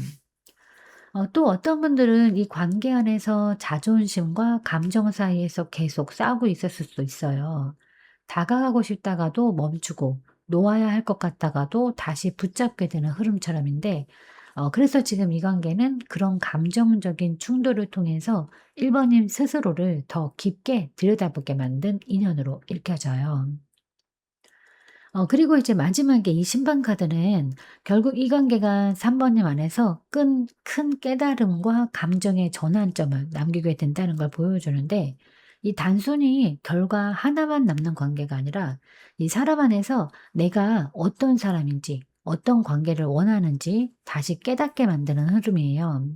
또 어떤 분들은 이 관계 안에서 자존심과 감정 사이에서 계속 싸우고 있었을 수도 있어요. 다가가고 싶다가도 멈추고 놓아야 할 것 같다가도 다시 붙잡게 되는 흐름처럼인데 그래서 지금 이 관계는 그런 감정적인 충돌을 통해서 1 번님 스스로를 더 깊게 들여다보게 만든 인연으로 읽혀져요. 그리고 이제 마지막에 이 신반 카드는 결국 이 관계가 3 번님 안에서 큰 깨달음과 감정의 전환점을 남기게 된다는 걸 보여주는데 이 단순히 결과 하나만 남는 관계가 아니라 이 사람 안에서 내가 어떤 사람인지 어떤 관계를 원하는지 다시 깨닫게 만드는 흐름이에요.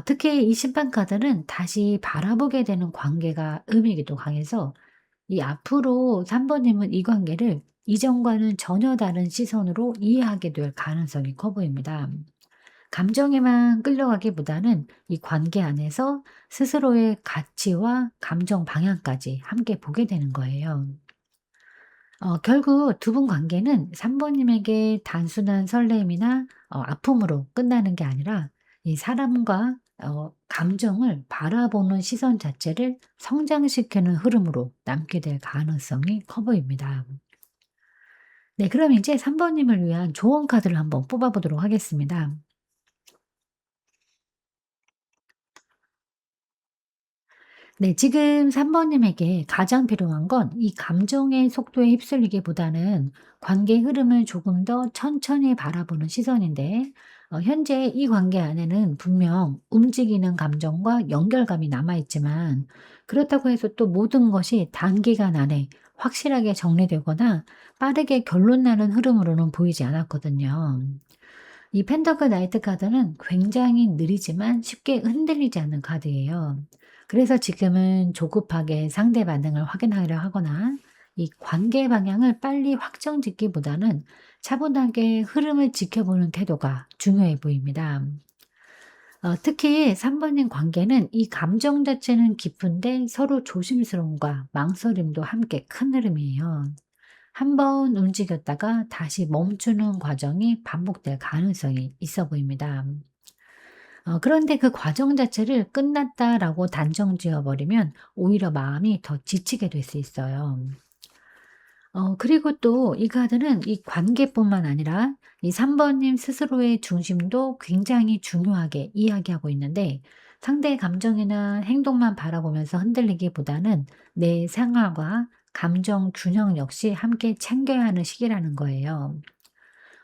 특히 이 심판 카드는 다시 바라보게 되는 관계가 의미이기도 강해서 이 앞으로 3 번님은 이 관계를 이전과는 전혀 다른 시선으로 이해하게 될 가능성이 커 보입니다. 감정에만 끌려가기보다는 이 관계 안에서 스스로의 가치와 감정 방향까지 함께 보게 되는 거예요. 결국 두 분 관계는 3 번님에게 단순한 설렘이나 아픔으로 끝나는 게 아니라 이 사람과 감정을 바라보는 시선 자체를 성장시키는 흐름으로 남게 될 가능성이 커 보입니다. 네, 그럼 이제 3 번님을 위한 조언 카드를 한번 뽑아 보도록 하겠습니다. 네, 지금 3 번님에게 가장 필요한 건 이 감정의 속도에 휩쓸리기보다는 관계의 흐름을 조금 더 천천히 바라보는 시선인데, 현재 이 관계 안에는 분명 움직이는 감정과 연결감이 남아 있지만, 그렇다고 해서 또 모든 것이 단기간 안에 확실하게 정리되거나 빠르게 결론 나는 흐름으로는 보이지 않았거든요. 이 펜더크 나이트 카드는 굉장히 느리지만 쉽게 흔들리지 않는 카드예요. 그래서 지금은 조급하게 상대 반응을 확인하려 하거나 이 관계 방향을 빨리 확정짓기보다는 차분하게 흐름을 지켜보는 태도가 중요해 보입니다. 특히 3 번인 관계는 이 감정 자체는 깊은데 서로 조심스러움과 망설임도 함께 큰 흐름이에요. 한 번 움직였다가 다시 멈추는 과정이 반복될 가능성이 있어 보입니다. 그런데 그 과정 자체를 끝났다라고 단정 지어 버리면 오히려 마음이 더 지치게 될 수 있어요. 그리고 또 이 카드는 이 관계뿐만 아니라 이 3 번님 스스로의 중심도 굉장히 중요하게 이야기하고 있는데, 상대의 감정이나 행동만 바라보면서 흔들리기보다는 내 생활과 감정 균형 역시 함께 챙겨야 하는 시기라는 거예요.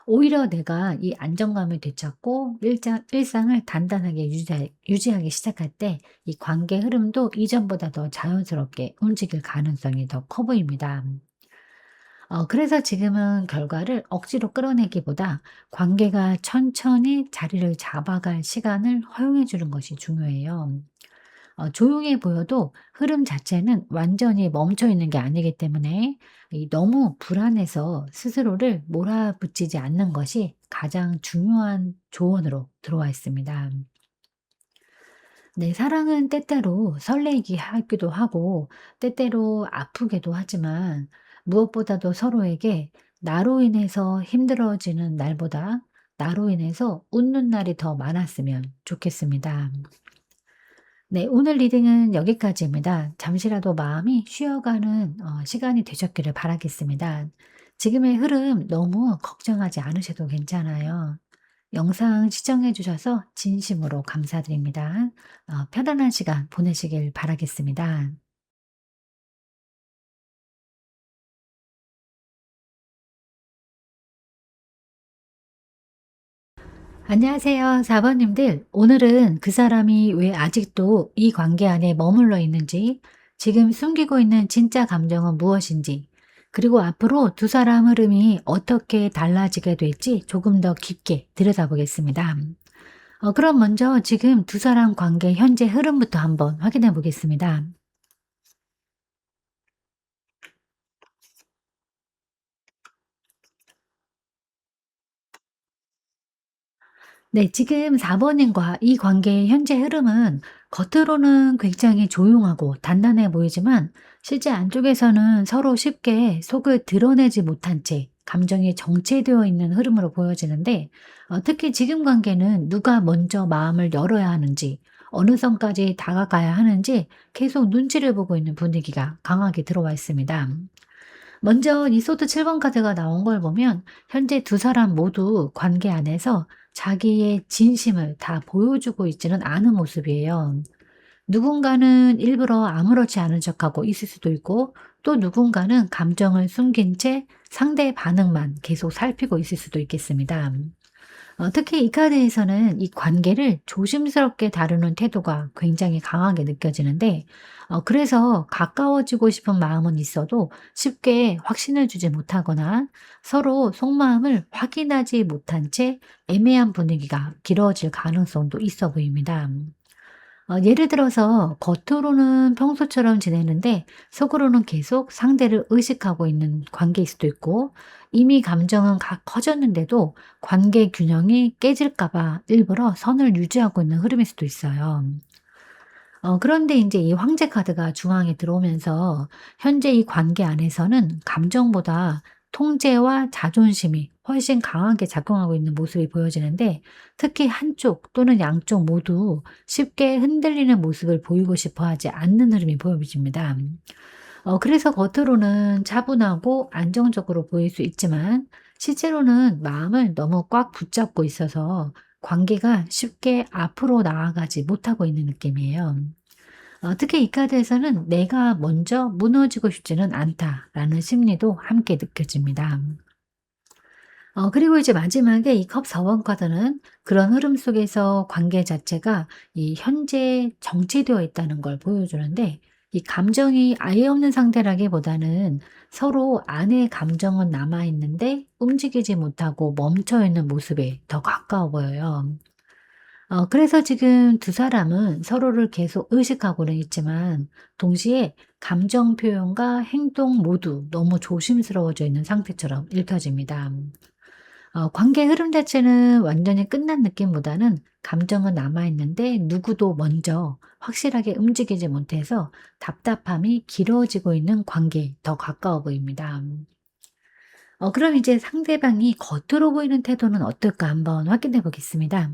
오히려 내가 이 안정감을 되찾고 일상을 단단하게 유지하기 시작할 때 이 관계 흐름도 이전보다 더 자연스럽게 움직일 가능성이 더 커 보입니다. 그래서 지금은 결과를 억지로 끌어내기보다 관계가 천천히 자리를 잡아갈 시간을 허용해 주는 것이 중요해요. 조용해 보여도 흐름 자체는 완전히 멈춰 있는 게 아니기 때문에 이 너무 불안해서 스스로를 몰아붙이지 않는 것이 가장 중요한 조언으로 들어와 있습니다. 네, 사랑은 때때로 설레게 하기도 하고 때때로 아프기도 하지만, 무엇보다도 서로에게 나로 인해서 힘들어지는 날보다 나로 인해서 웃는 날이 더 많았으면 좋겠습니다. 네, 오늘 리딩은 여기까지입니다. 잠시라도 마음이 쉬어가는 시간이 되셨기를 바라겠습니다. 지금의 흐름 너무 걱정하지 않으셔도 괜찮아요. 영상 시청해 주셔서 진심으로 감사드립니다. 편안한 시간 보내시길 바라겠습니다. 안녕하세요, 4 번님들. 오늘은 그 사람이 왜 아직도 이 관계 안에 머물러 있는지, 지금 숨기고 있는 진짜 감정은 무엇인지, 그리고 앞으로 두 사람 흐름이 어떻게 달라지게 될지 조금 더 깊게 들여다보겠습니다. 그럼 먼저 지금 두 사람 관계 현재 흐름부터 한번 확인해 보겠습니다. 네, 지금 4 번님과 이 관계의 현재 흐름은 겉으로는 굉장히 조용하고 단단해 보이지만, 실제 안쪽에서는 서로 쉽게 속을 드러내지 못한 채 감정이 정체되어 있는 흐름으로 보여지는데, 특히 지금 관계는 누가 먼저 마음을 열어야 하는지, 어느 선까지 다가가야 하는지 계속 눈치를 보고 있는 분위기가 강하게 들어와 있습니다. 먼저 이 소드 7번 카드가 나온 걸 보면 현재 두 사람 모두 관계 안에서 자기의 진심을 다 보여주고 있지는 않은 모습이에요. 누군가는 일부러 아무렇지 않은 척하고 있을 수도 있고, 또 누군가는 감정을 숨긴 채 상대의 반응만 계속 살피고 있을 수도 있겠습니다. 특히 이 카드에서는 이 관계를 조심스럽게 다루는 태도가 굉장히 강하게 느껴지는데, 그래서 가까워지고 싶은 마음은 있어도 쉽게 확신을 주지 못하거나 서로 속마음을 확인하지 못한 채 애매한 분위기가 길어질 가능성도 있어 보입니다. 예를 들어서 겉으로는 평소처럼 지내는데 속으로는 계속 상대를 의식하고 있는 관계일 수도 있고, 이미 감정은 커졌는데도 관계 균형이 깨질까 봐 일부러 선을 유지하고 있는 흐름일 수도 있어요. 그런데 이제 이 황제 카드가 중앙에 들어오면서 현재 이 관계 안에서는 감정보다 통제와 자존심이 훨씬 강하게 작용하고 있는 모습이 보여지는데, 특히 한쪽 또는 양쪽 모두 쉽게 흔들리는 모습을 보이고 싶어 하지 않는 흐름이 보여집니다. 그래서 겉으로는 차분하고 안정적으로 보일 수 있지만, 실제로는 마음을 너무 꽉 붙잡고 있어서 관계가 쉽게 앞으로 나아가지 못하고 있는 느낌이에요. 특히 이 카드에서는 '내가 먼저 무너지고 싶지는 않다.'라는 심리도 함께 느껴집니다. 그리고 이제 마지막에 이 컵 4번 카드는 그런 흐름 속에서 관계 자체가 이 현재 정체되어 있다는 걸 보여주는데, 이 감정이 아예 없는 상태라기보다는 서로 안에 감정은 남아 있는데 움직이지 못하고 멈춰 있는 모습에 더 가까워 보여요. 그래서 지금 두 사람은 서로를 계속 의식하고는 있지만 동시에 감정 표현과 행동 모두 너무 조심스러워져 있는 상태처럼 읽혀집니다. 관계 흐름 자체는 완전히 끝난 느낌보다는 감정은 남아있는데 누구도 먼저 확실하게 움직이지 못해서 답답함이 길어지고 있는 관계에 더 가까워 보입니다. 그럼 이제 상대방이 겉으로 보이는 태도는 어떨까 한번 확인해 보겠습니다.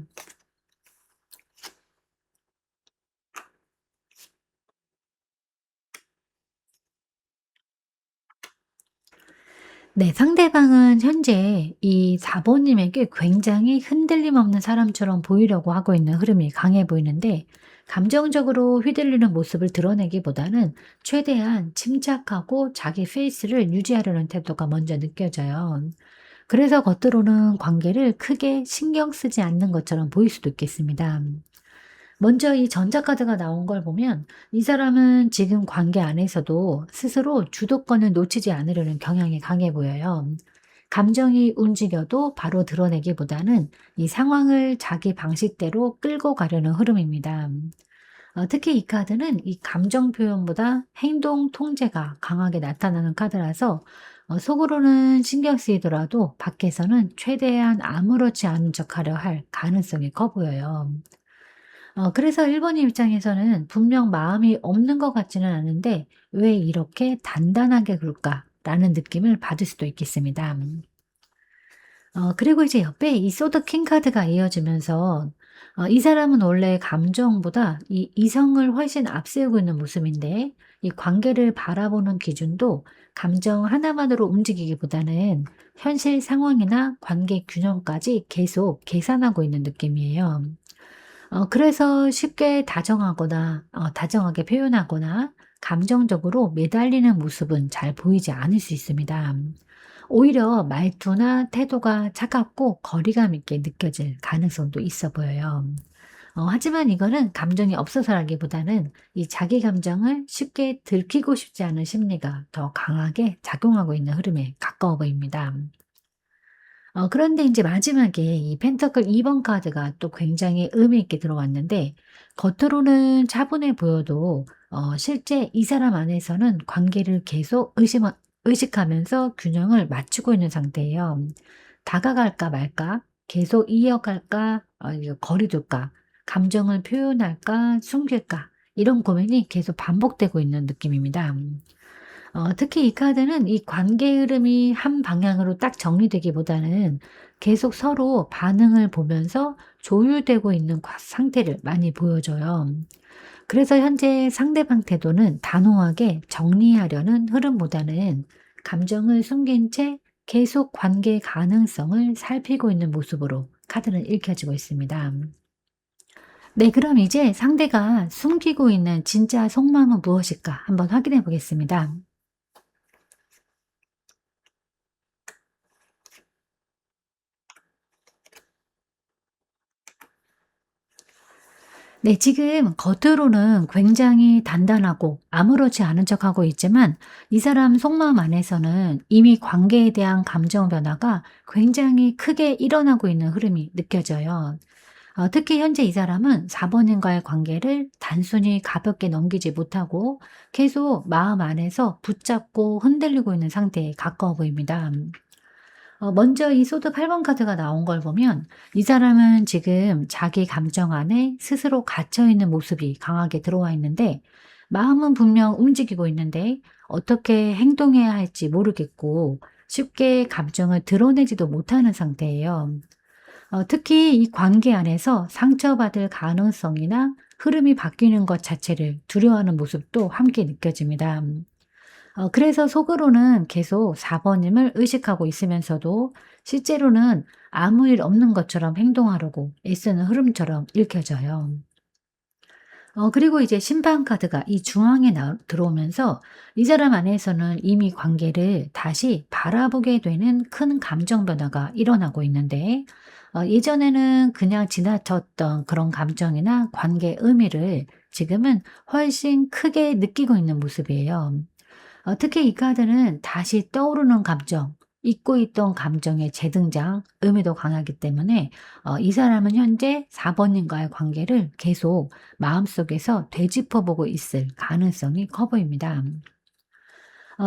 네. 상대방은 현재 이 4 번님에게 굉장히 흔들림 없는 사람처럼 보이려고 하고 있는 흐름이 강해 보이는데, 감정적으로 휘둘리는 모습을 드러내기보다는 최대한 침착하고 자기 페이스를 유지하려는 태도가 먼저 느껴져요. 그래서 겉으로는 관계를 크게 신경 쓰지 않는 것처럼 보일 수도 있겠습니다. 먼저 이 전자카드가 나온 걸 보면 이 사람은 지금 관계 안에서도 스스로 주도권을 놓치지 않으려는 경향이 강해 보여요. 감정이 움직여도 바로 드러내기보다는 이 상황을 자기 방식대로 끌고 가려는 흐름입니다. 특히 이 카드는 이 감정 표현보다 행동 통제가 강하게 나타나는 카드라서 속으로는 신경 쓰이더라도 밖에서는 최대한 아무렇지 않은 척하려 할 가능성이 커 보여요. 그래서 1 번의 입장에서는 분명 마음이 없는 것 같지는 않은데 '왜 이렇게 단단하게 굴까?'라는 느낌을 받을 수도 있겠습니다. 그리고 이제 옆에 이 소드 킹 카드가 이어지면서 이 사람은 원래 감정보다 이 이성을 훨씬 앞세우고 있는 모습인데, 이 관계를 바라보는 기준도 감정 하나만으로 움직이기보다는 현실 상황이나 관계 균형까지 계속 계산하고 있는 느낌이에요. 그래서 쉽게 다정하게 표현하거나 감정적으로 매달리는 모습은 잘 보이지 않을 수 있습니다. 오히려 말투나 태도가 차갑고 거리감 있게 느껴질 가능성도 있어 보여요. 하지만 이거는 감정이 없어서라기보다는 이 자기 감정을 쉽게 들키고 싶지 않은 심리가 더 강하게 작용하고 있는 흐름에 가까워 보입니다. 그런데 이제 마지막에 이 펜터클 2번 카드가 또 굉장히 의미 있게 들어왔는데, 겉으로는 차분해 보여도 실제 이 사람 안에서는 관계를 계속 의식하면서 균형을 맞추고 있는 상태예요. 다가갈까 말까? 계속 이어갈까? 이거 거리 둘까? 감정을 표현할까? 숨길까? 이런 고민이 계속 반복되고 있는 느낌입니다. 특히 이 카드는 이 관계 흐름이 한 방향으로 딱 정리되기보다는 계속 서로 반응을 보면서 조율되고 있는 상태를 많이 보여줘요. 그래서 현재 상대방 태도는 단호하게 정리하려는 흐름보다는 감정을 숨긴 채 계속 관계 가능성을 살피고 있는 모습으로 카드는 읽혀지고 있습니다. 네, 그럼 이제 상대가 숨기고 있는 진짜 속마음은 무엇일까 한번 확인해 보겠습니다. 네, 지금 겉으로는 굉장히 단단하고 아무렇지 않은 척하고 있지만 이 사람 속마음 안에서는 이미 관계에 대한 감정 변화가 굉장히 크게 일어나고 있는 흐름이 느껴져요. 특히 현재 이 사람은 4 번인과의 관계를 단순히 가볍게 넘기지 못하고 계속 마음 안에서 붙잡고 흔들리고 있는 상태에 가까워 보입니다. 먼저 이 소드 8번 카드가 나온 걸 보면 이 사람은 지금 자기 감정 안에 스스로 갇혀 있는 모습이 강하게 들어와 있는데, 마음은 분명 움직이고 있는데 어떻게 행동해야 할지 모르겠고 쉽게 감정을 드러내지도 못하는 상태예요. 특히 이 관계 안에서 상처받을 가능성이나 흐름이 바뀌는 것 자체를 두려워하는 모습도 함께 느껴집니다. 그래서 속으로는 계속 4 번임을 의식하고 있으면서도 실제로는 아무 일 없는 것처럼 행동하려고 애쓰는 흐름처럼 읽혀져요. 그리고 이제 심판 카드가 이 중앙에 들어오면서 이 사람 안에서는 이미 관계를 다시 바라보게 되는 큰 감정 변화가 일어나고 있는데, 예전에는 그냥 지나쳤던 그런 감정이나 관계 의미를 지금은 훨씬 크게 느끼고 있는 모습이에요. 특히 이 카드는 다시 떠오르는 감정, 잊고 있던 감정의 재등장, 의미도 강하기 때문에 이 사람은 현재 4번님과의 관계를 계속 마음속에서 되짚어보고 있을 가능성이 커 보입니다.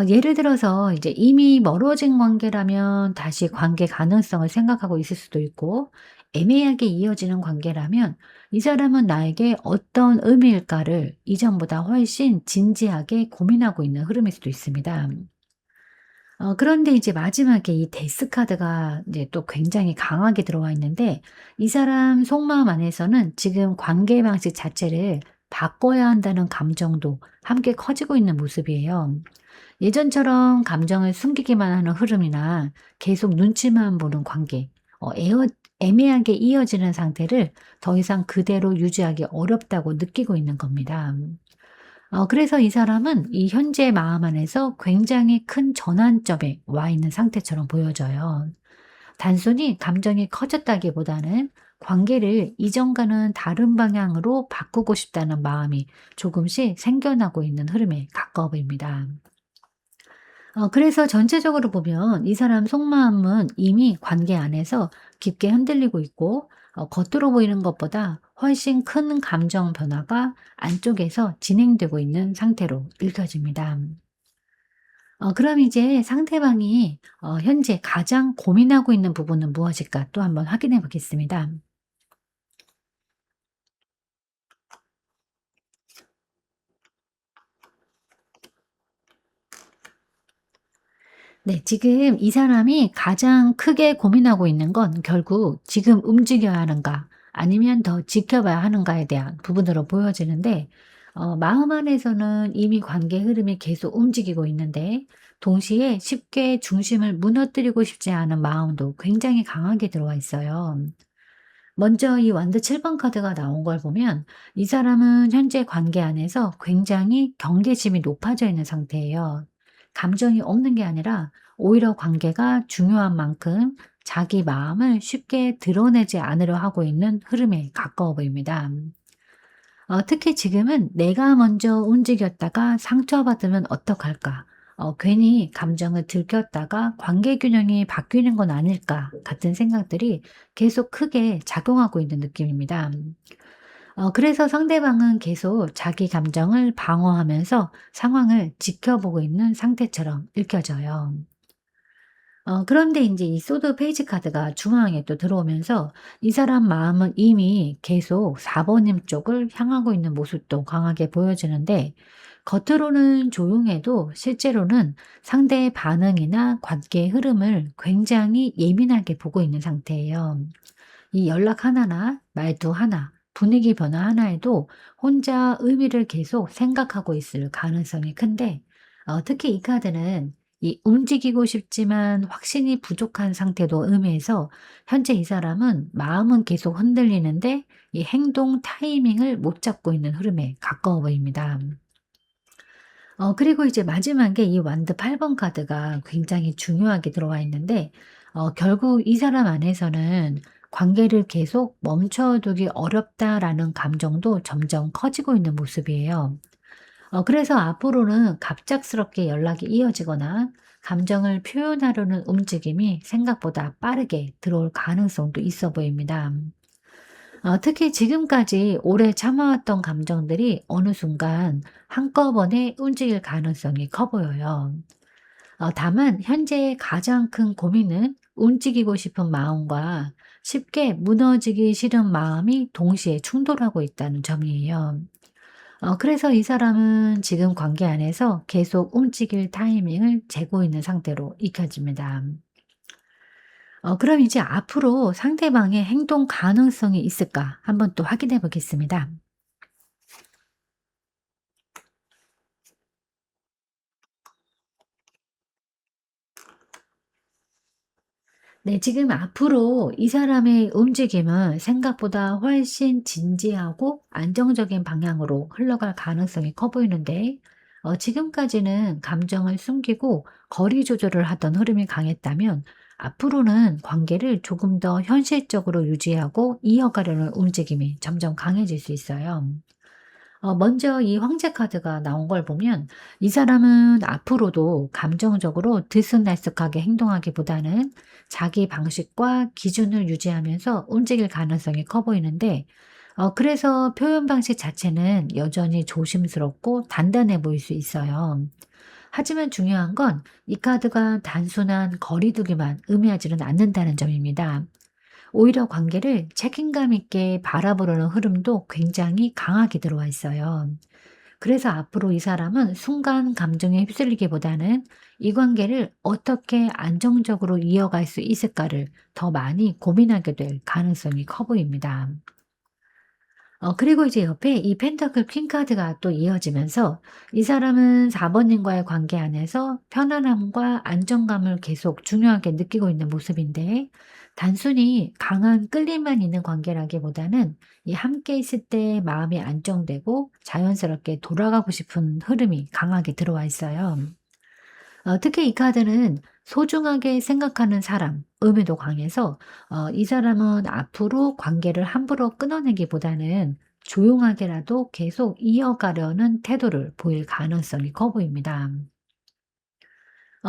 예를 들어서 이제 이미 멀어진 관계라면 다시 관계 가능성을 생각하고 있을 수도 있고, 애매하게 이어지는 관계라면 이 사람은 나에게 어떤 의미일까를 이전보다 훨씬 진지하게 고민하고 있는 흐름일 수도 있습니다. 그런데 이제 마지막에 이 데스 카드가 이제 또 굉장히 강하게 들어와 있는데, 이 사람 속마음 안에서는 지금 관계 방식 자체를 바꿔야 한다는 감정도 함께 커지고 있는 모습이에요. 예전처럼 감정을 숨기기만 하는 흐름이나 계속 눈치만 보는 관계, 애매하게 이어지는 상태를 더 이상 그대로 유지하기 어렵다고 느끼고 있는 겁니다. 그래서 이 사람은 이 현재 마음 안에서 굉장히 큰 전환점에 와 있는 상태처럼 보여져요. 단순히 감정이 커졌다기보다는 관계를 이전과는 다른 방향으로 바꾸고 싶다는 마음이 조금씩 생겨나고 있는 흐름에 가까워 보입니다. 그래서 전체적으로 보면 이 사람 속마음은 이미 관계 안에서 깊게 흔들리고 있고, 겉으로 보이는 것보다 훨씬 큰 감정 변화가 안쪽에서 진행되고 있는 상태로 읽혀집니다. 그럼 이제 상대방이 현재 가장 고민하고 있는 부분은 무엇일까 또 한번 확인해 보겠습니다. 네. 지금 이 사람이 가장 크게 고민하고 있는 건 결국 지금 움직여야 하는가 아니면 더 지켜봐야 하는가에 대한 부분으로 보여지는데, 마음 안에서는 이미 관계 흐름이 계속 움직이고 있는데, 동시에 쉽게 중심을 무너뜨리고 싶지 않은 마음도 굉장히 강하게 들어와 있어요. 먼저 이 완드 7번 카드가 나온 걸 보면 이 사람은 현재 관계 안에서 굉장히 경계심이 높아져 있는 상태예요. 감정이 없는 게 아니라 오히려 관계가 중요한 만큼 자기 마음을 쉽게 드러내지 않으려 하고 있는 흐름에 가까워 보입니다. 특히 지금은 '내가 먼저 움직였다가 상처받으면 어떡할까? 괜히 감정을 들켰다가 관계 균형이 바뀌는 건 아닐까?' 같은 생각들이 계속 크게 작용하고 있는 느낌입니다. 그래서 상대방은 계속 자기 감정을 방어하면서 상황을 지켜보고 있는 상태처럼 읽혀져요. 그런데 인제 이 소드 페이지 카드가 중앙에 또 들어오면서 이 사람 마음은 이미 계속 4 번님 쪽을 향하고 있는 모습도 강하게 보여지는데, 겉으로는 조용해도 실제로는 상대의 반응이나 관계의 흐름을 굉장히 예민하게 보고 있는 상태예요. 이 연락 하나나 말투 하나, 분위기 변화 하나에도 혼자 의미를 계속 생각하고 있을 가능성이 큰데, 특히 이 카드는 이 움직이고 싶지만 확신이 부족한 상태도 의미해서 현재 이 사람은 마음은 계속 흔들리는데 이 행동 타이밍을 못 잡고 있는 흐름에 가까워 보입니다. 그리고 이제 마지막에 이 완드 8번 카드가 굉장히 중요하게 들어와 있는데, 결국 이 사람 안에서는 '관계를 계속 멈춰두기 어렵다.'라는 감정도 점점 커지고 있는 모습이에요. 그래서 앞으로는 갑작스럽게 연락이 이어지거나 감정을 표현하려는 움직임이 생각보다 빠르게 들어올 가능성도 있어 보입니다. 특히 지금까지 오래 참아왔던 감정들이 어느 순간 한꺼번에 움직일 가능성이 커 보여요. 다만 현재의 가장 큰 고민은 움직이고 싶은 마음과 쉽게 무너지기 싫은 마음이 동시에 충돌하고 있다는 점이에요. 그래서 이 사람은 지금 관계 안에서 계속 움직일 타이밍을 재고 있는 상태로 익혀집니다. 그럼 이제 앞으로 상대방의 행동 가능성이 있을까 한번 또 확인해 보겠습니다. 네, 지금 앞으로 이 사람의 움직임은 생각보다 훨씬 진지하고 안정적인 방향으로 흘러갈 가능성이 커 보이는데, 지금까지는 감정을 숨기고 거리 조절을 하던 흐름이 강했다면, 앞으로는 관계를 조금 더 현실적으로 유지하고 이어가려는 움직임이 점점 강해질 수 있어요. 먼저 이 황제 카드가 나온 걸 보면 이 사람은 앞으로도 감정적으로 들쑥날쑥하게 행동하기보다는 자기 방식과 기준을 유지하면서 움직일 가능성이 커 보이는데, 그래서 표현 방식 자체는 여전히 조심스럽고 단단해 보일 수 있어요. 하지만 중요한 건 이 카드가 단순한 거리두기만 의미하지는 않는다는 점입니다. 오히려 관계를 책임감 있게 바라보려는 흐름도 굉장히 강하게 들어와 있어요. 그래서 앞으로 이 사람은 순간 감정에 휩쓸리기보다는 이 관계를 어떻게 안정적으로 이어갈 수 있을까를 더 많이 고민하게 될 가능성이 커 보입니다. 그리고 이제 옆에 이 펜터클 퀸 카드가 또 이어지면서 이 사람은 4 번님과의 관계 안에서 편안함과 안정감을 계속 중요하게 느끼고 있는 모습인데, 단순히 강한 끌림만 있는 관계라기보다는 이 함께 있을 때 마음이 안정되고 자연스럽게 돌아가고 싶은 흐름이 강하게 들어와 있어요. 특히 이 카드는 소중하게 생각하는 사람 의미도 강해서, 이 사람은 앞으로 관계를 함부로 끊어내기보다는 조용하게라도 계속 이어가려는 태도를 보일 가능성이 커 보입니다.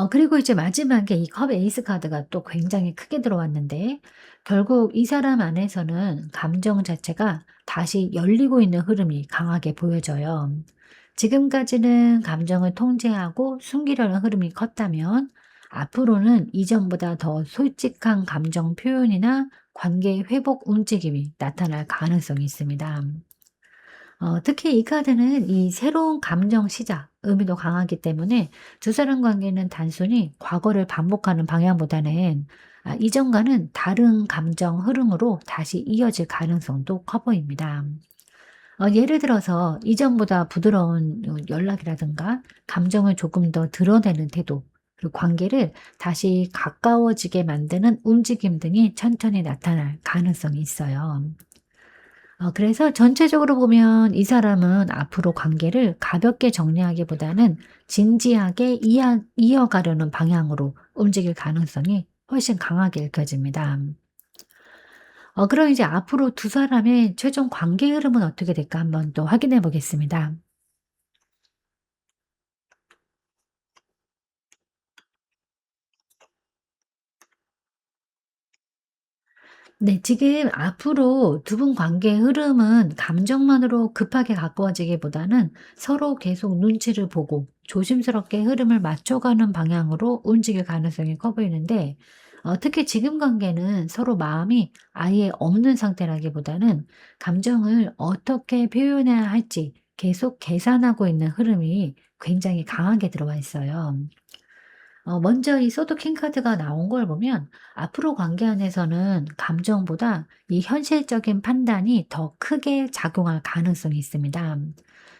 그리고 이제 마지막에 이 컵 에이스 카드가 또 굉장히 크게 들어왔는데, 결국 이 사람 안에서는 감정 자체가 다시 열리고 있는 흐름이 강하게 보여져요. 지금까지는 감정을 통제하고 숨기려는 흐름이 컸다면, 앞으로는 이전보다 더 솔직한 감정 표현이나 관계 회복 움직임이 나타날 가능성이 있습니다. 특히 이 카드는 이 새로운 감정 시작 의미도 강하기 때문에 두 사람 관계는 단순히 과거를 반복하는 방향보다는 이전과는 다른 감정 흐름으로 다시 이어질 가능성도 커 보입니다. 예를 들어서 이전보다 부드러운 연락이라든가 감정을 조금 더 드러내는 태도, 그리고 관계를 다시 가까워지게 만드는 움직임 등이 천천히 나타날 가능성이 있어요. 그래서 전체적으로 보면 이 사람은 앞으로 관계를 가볍게 정리하기보다는 진지하게 이어가려는 방향으로 움직일 가능성이 훨씬 강하게 읽혀집니다. 그럼 이제 앞으로 두 사람의 최종 관계 흐름은 어떻게 될까 한번 또 확인해 보겠습니다. 네. 지금 앞으로 두 분 관계의 흐름은 감정만으로 급하게 가까워지기보다는 서로 계속 눈치를 보고 조심스럽게 흐름을 맞춰가는 방향으로 움직일 가능성이 커 보이는데, 특히 지금 관계는 서로 마음이 아예 없는 상태라기보다는 감정을 어떻게 표현해야 할지 계속 계산하고 있는 흐름이 굉장히 강하게 들어와 있어요. 먼저 이 소드 킹 카드가 나온 걸 보면 앞으로 관계 안에서는 감정보다 이 현실적인 판단이 더 크게 작용할 가능성이 있습니다.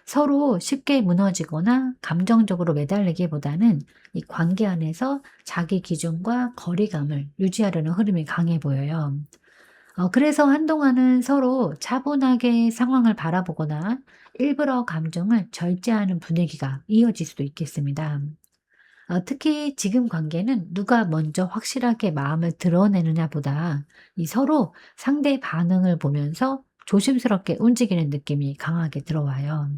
서로 쉽게 무너지거나 감정적으로 매달리기보다는 이 관계 안에서 자기 기준과 거리감을 유지하려는 흐름이 강해 보여요. 그래서 한동안은 서로 차분하게 상황을 바라보거나 일부러 감정을 절제하는 분위기가 이어질 수도 있겠습니다. 특히 지금 관계는 누가 먼저 확실하게 마음을 드러내느냐보다 이 서로 상대의 반응을 보면서 조심스럽게 움직이는 느낌이 강하게 들어와요.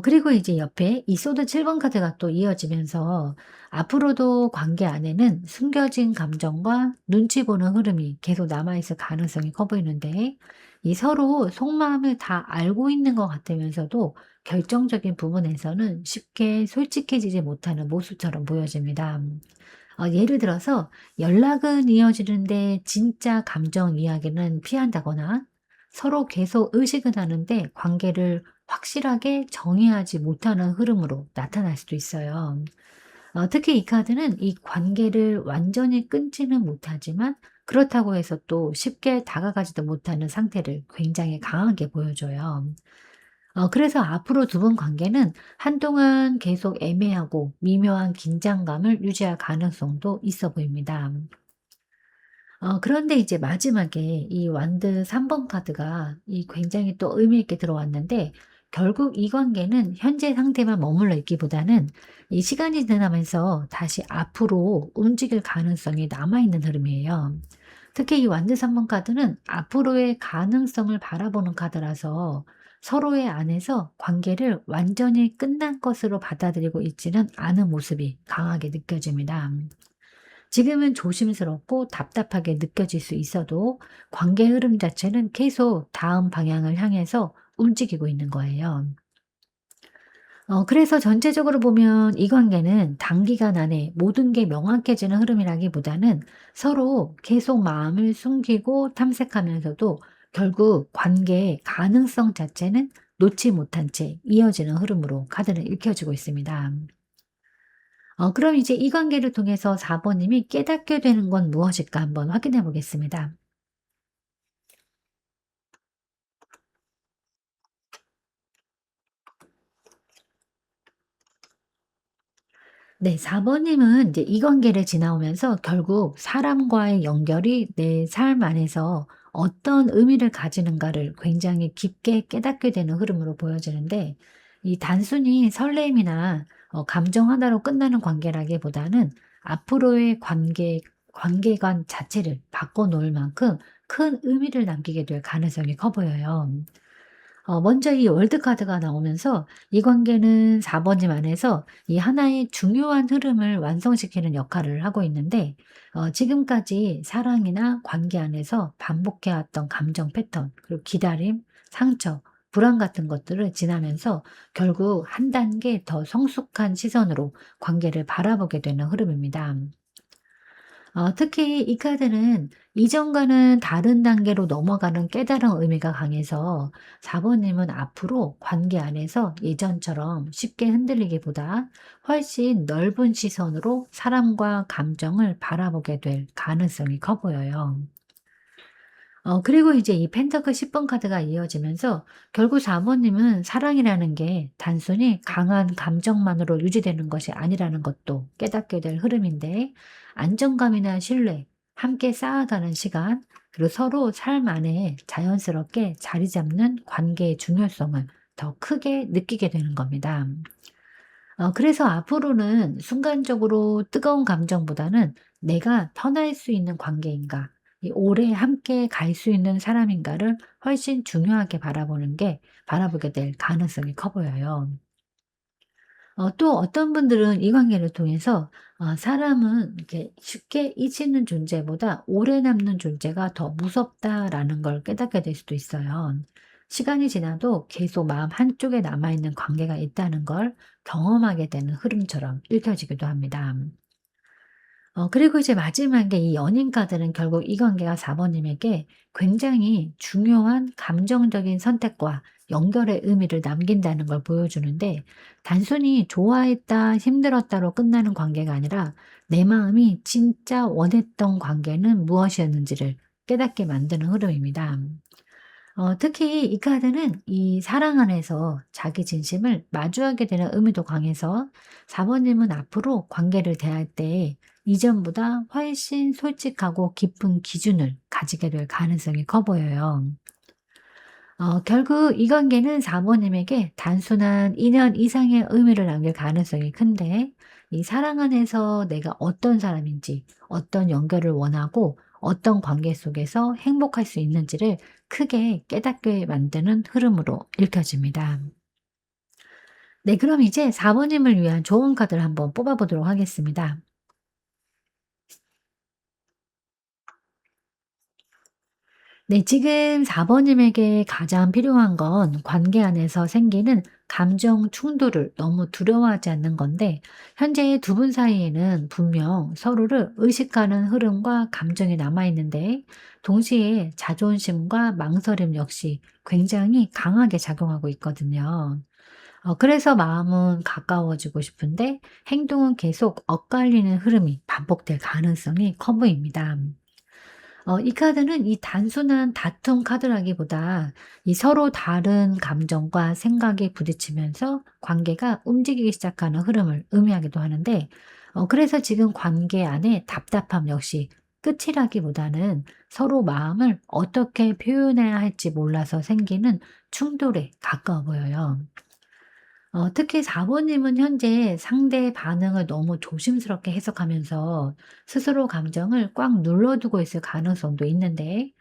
그리고 이제 옆에 이 소드 7번 카드가 또 이어지면서 앞으로도 관계 안에는 숨겨진 감정과 눈치 보는 흐름이 계속 남아있을 가능성이 커 보이는데, 이 서로 속마음을 다 알고 있는 것 같으면서도 결정적인 부분에서는 쉽게 솔직해지지 못하는 모습처럼 보여집니다. 예를 들어서 연락은 이어지는데 진짜 감정 이야기는 피한다거나, 서로 계속 의식은 하는데 관계를 확실하게 정의하지 못하는 흐름으로 나타날 수도 있어요. 특히 이 카드는 이 관계를 완전히 끊지는 못하지만, 그렇다고 해서 또 쉽게 다가가지도 못하는 상태를 굉장히 강하게 보여줘요. 그래서 앞으로 두 분 관계는 한동안 계속 애매하고 미묘한 긴장감을 유지할 가능성도 있어 보입니다. 그런데 이제 마지막에 이 완드 3번 카드가 이 굉장히 또 의미 있게 들어왔는데, 결국 이 관계는 현재 상태만 머물러 있기보다는 이 시간이 지나면서 다시 앞으로 움직일 가능성이 남아 있는 흐름이에요. 특히 이 완드 3번 카드는 앞으로의 가능성을 바라보는 카드라서 서로의 안에서 관계를 완전히 끝난 것으로 받아들이고 있지는 않은 모습이 강하게 느껴집니다. 지금은 조심스럽고 답답하게 느껴질 수 있어도 관계 흐름 자체는 계속 다음 방향을 향해서 움직이고 있는 거예요. 그래서 전체적으로 보면 이 관계는 단기간 안에 모든 게 명확해지는 흐름이라기보다는 서로 계속 마음을 숨기고 탐색하면서도 결국 관계의 가능성 자체는 놓지 못한 채 이어지는 흐름으로 카드는 읽혀지고 있습니다. 그럼 이제 이 관계를 통해서 4 번님이 깨닫게 되는 건 무엇일까 한번 확인해 보겠습니다. 네. 4 번님은 이제 이 관계를 지나오면서 결국 사람과의 연결이 내 삶 안에서 어떤 의미를 가지는가를 굉장히 깊게 깨닫게 되는 흐름으로 보여지는데, 이 단순히 설렘이나 감정 하나로 끝나는 관계라기보다는 앞으로의 관계관 자체를 바꿔 놓을 만큼 큰 의미를 남기게 될 가능성이 커 보여요. 먼저 이 월드 카드가 나오면서 이 관계는 4 번님 안에서 이 하나의 중요한 흐름을 완성시키는 역할을 하고 있는데, 지금까지 사랑이나 관계 안에서 반복해 왔던 감정 패턴, 그리고 기다림, 상처, 불안 같은 것들을 지나면서 결국 한 단계 더 성숙한 시선으로 관계를 바라보게 되는 흐름입니다. 특히 이 카드는 이전과는 다른 단계로 넘어가는 깨달은 의미가 강해서 4 번님은 앞으로 관계 안에서 예전처럼 쉽게 흔들리기보다 훨씬 넓은 시선으로 사람과 감정을 바라보게 될 가능성이 커 보여요. 그리고 이제 이 펜터클 10번 카드가 이어지면서 결국 4 번님은 사랑이라는 게 단순히 강한 감정만으로 유지되는 것이 아니라는 것도 깨닫게 될 흐름인데, 안정감이나 신뢰, 함께 쌓아가는 시간, 그리고 서로 삶 안에 자연스럽게 자리 잡는 관계의 중요성을 더 크게 느끼게 되는 겁니다. 그래서 앞으로는 순간적으로 뜨거운 감정보다는 '내가 편할 수 있는 관계인가? 이 오래 함께 갈 수 있는 사람인가?'를 훨씬 중요하게 바라보게 될 가능성이 커 보여요. 또 어떤 분들은 이 관계를 통해서 '사람은 이렇게 쉽게 잊히는 존재보다 오래 남는 존재가 더 무섭다.'라는 걸 깨닫게 될 수도 있어요. 시간이 지나도 계속 마음 한쪽에 남아 있는 관계가 있다는 걸 경험하게 되는 흐름처럼 읽혀지기도 합니다. 그리고 이제 마지막에 이 연인 카드는 결국 이 관계가 4 번님에게 굉장히 중요한 감정적인 선택과 연결의 의미를 남긴다는 걸 보여주는데, 단순히 좋아했다, 힘들었다로 끝나는 관계가 아니라 내 마음이 진짜 원했던 관계는 무엇이었는지를 깨닫게 만드는 흐름입니다. 특히 이 카드는 이 사랑 안에서 자기 진심을 마주하게 되는 의미도 강해서 4 번님은 앞으로 관계를 대할 때 이전보다 훨씬 솔직하고 깊은 기준을 가지게 될 가능성이 커 보여요. 결국 이 관계는 4 번님에게 단순한 인연 이상의 의미를 남길 가능성이 큰데, 이 사랑 안에서 내가 어떤 사람인지, 어떤 연결을 원하고 어떤 관계 속에서 행복할 수 있는지를 크게 깨닫게 만드는 흐름으로 읽혀집니다. 네, 그럼 이제 4 번님을 위한 좋은 카드를 한번 뽑아 보도록 하겠습니다. 네. 지금 4 번님에게 가장 필요한 건 관계 안에서 생기는 감정 충돌을 너무 두려워하지 않는 건데, 현재 두 분 사이에는 분명 서로를 의식하는 흐름과 감정이 남아 있는데, 동시에 자존심과 망설임 역시 굉장히 강하게 작용하고 있거든요. 그래서 마음은 가까워지고 싶은데 행동은 계속 엇갈리는 흐름이 반복될 가능성이 커 보입니다. 이 카드는 이 단순한 다툼 카드라기보다 이 서로 다른 감정과 생각이 부딪히면서 관계가 움직이기 시작하는 흐름을 의미하기도 하는데, 그래서 지금 관계 안에 답답함 역시 끝이라기보다는 서로 마음을 어떻게 표현해야 할지 몰라서 생기는 충돌에 가까워 보여요. 특히 4 번님은 현재 상대의 반응을 너무 조심스럽게 해석하면서 스스로 감정을 꽉 눌러두고 있을 가능성도 있는데,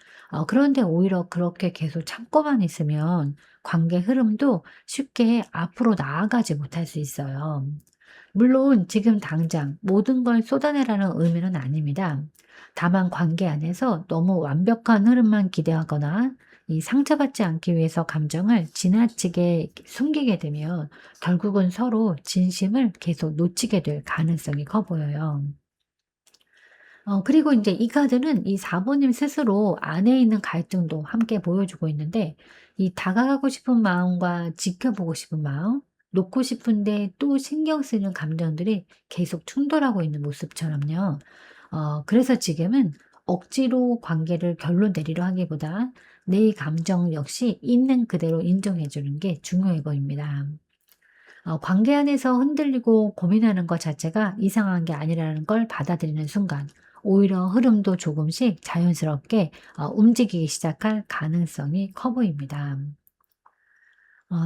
그런데 오히려 그렇게 계속 참고만 있으면 관계 흐름도 쉽게 앞으로 나아가지 못할 수 있어요. 물론 지금 당장 모든 걸 쏟아내라는 의미는 아닙니다. 다만 관계 안에서 너무 완벽한 흐름만 기대하거나 이 상처받지 않기 위해서 감정을 지나치게 숨기게 되면 결국은 서로 진심을 계속 놓치게 될 가능성이 커 보여요. 그리고 이제 이 카드는 이 4 번님 스스로 안에 있는 갈등도 함께 보여주고 있는데, 이 다가가고 싶은 마음과 지켜보고 싶은 마음, 놓고 싶은데 또 신경 쓰이는 감정들이 계속 충돌하고 있는 모습처럼요. 그래서 지금은 억지로 관계를 결론 내리려 하기보다 내 감정 역시 있는 그대로 인정해 주는 게 중요해 보입니다. 관계 안에서 흔들리고 고민하는 것 자체가 이상한 게 아니라는 걸 받아들이는 순간 오히려 흐름도 조금씩 자연스럽게 움직이기 시작할 가능성이 커 보입니다.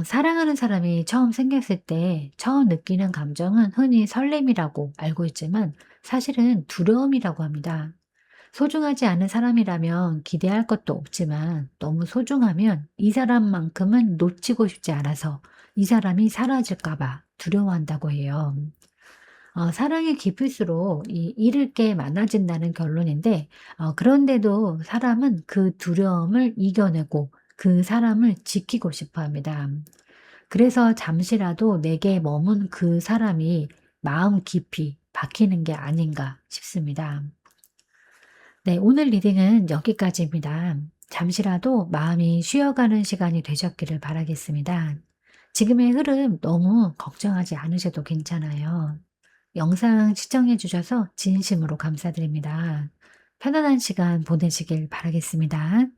사랑하는 사람이 처음 생겼을 때 처음 느끼는 감정은 흔히 설렘이라고 알고 있지만 사실은 두려움이라고 합니다. 소중하지 않은 사람이라면 기대할 것도 없지만 너무 소중하면 이 사람만큼은 놓치고 싶지 않아서 이 사람이 사라질까 봐 두려워한다고 해요. 사랑이 깊을수록 잃을 게 많아진다는 결론인데, 그런데도 사람은 그 두려움을 이겨내고 그 사람을 지키고 싶어 합니다. 그래서 잠시라도 내게 머문 그 사람이 마음 깊이 박히는 게 아닌가 싶습니다. 네, 오늘 리딩은 여기까지입니다. 잠시라도 마음이 쉬어가는 시간이 되셨기를 바라겠습니다. 지금의 흐름 너무 걱정하지 않으셔도 괜찮아요. 영상 시청해 주셔서 진심으로 감사드립니다. 편안한 시간 보내시길 바라겠습니다.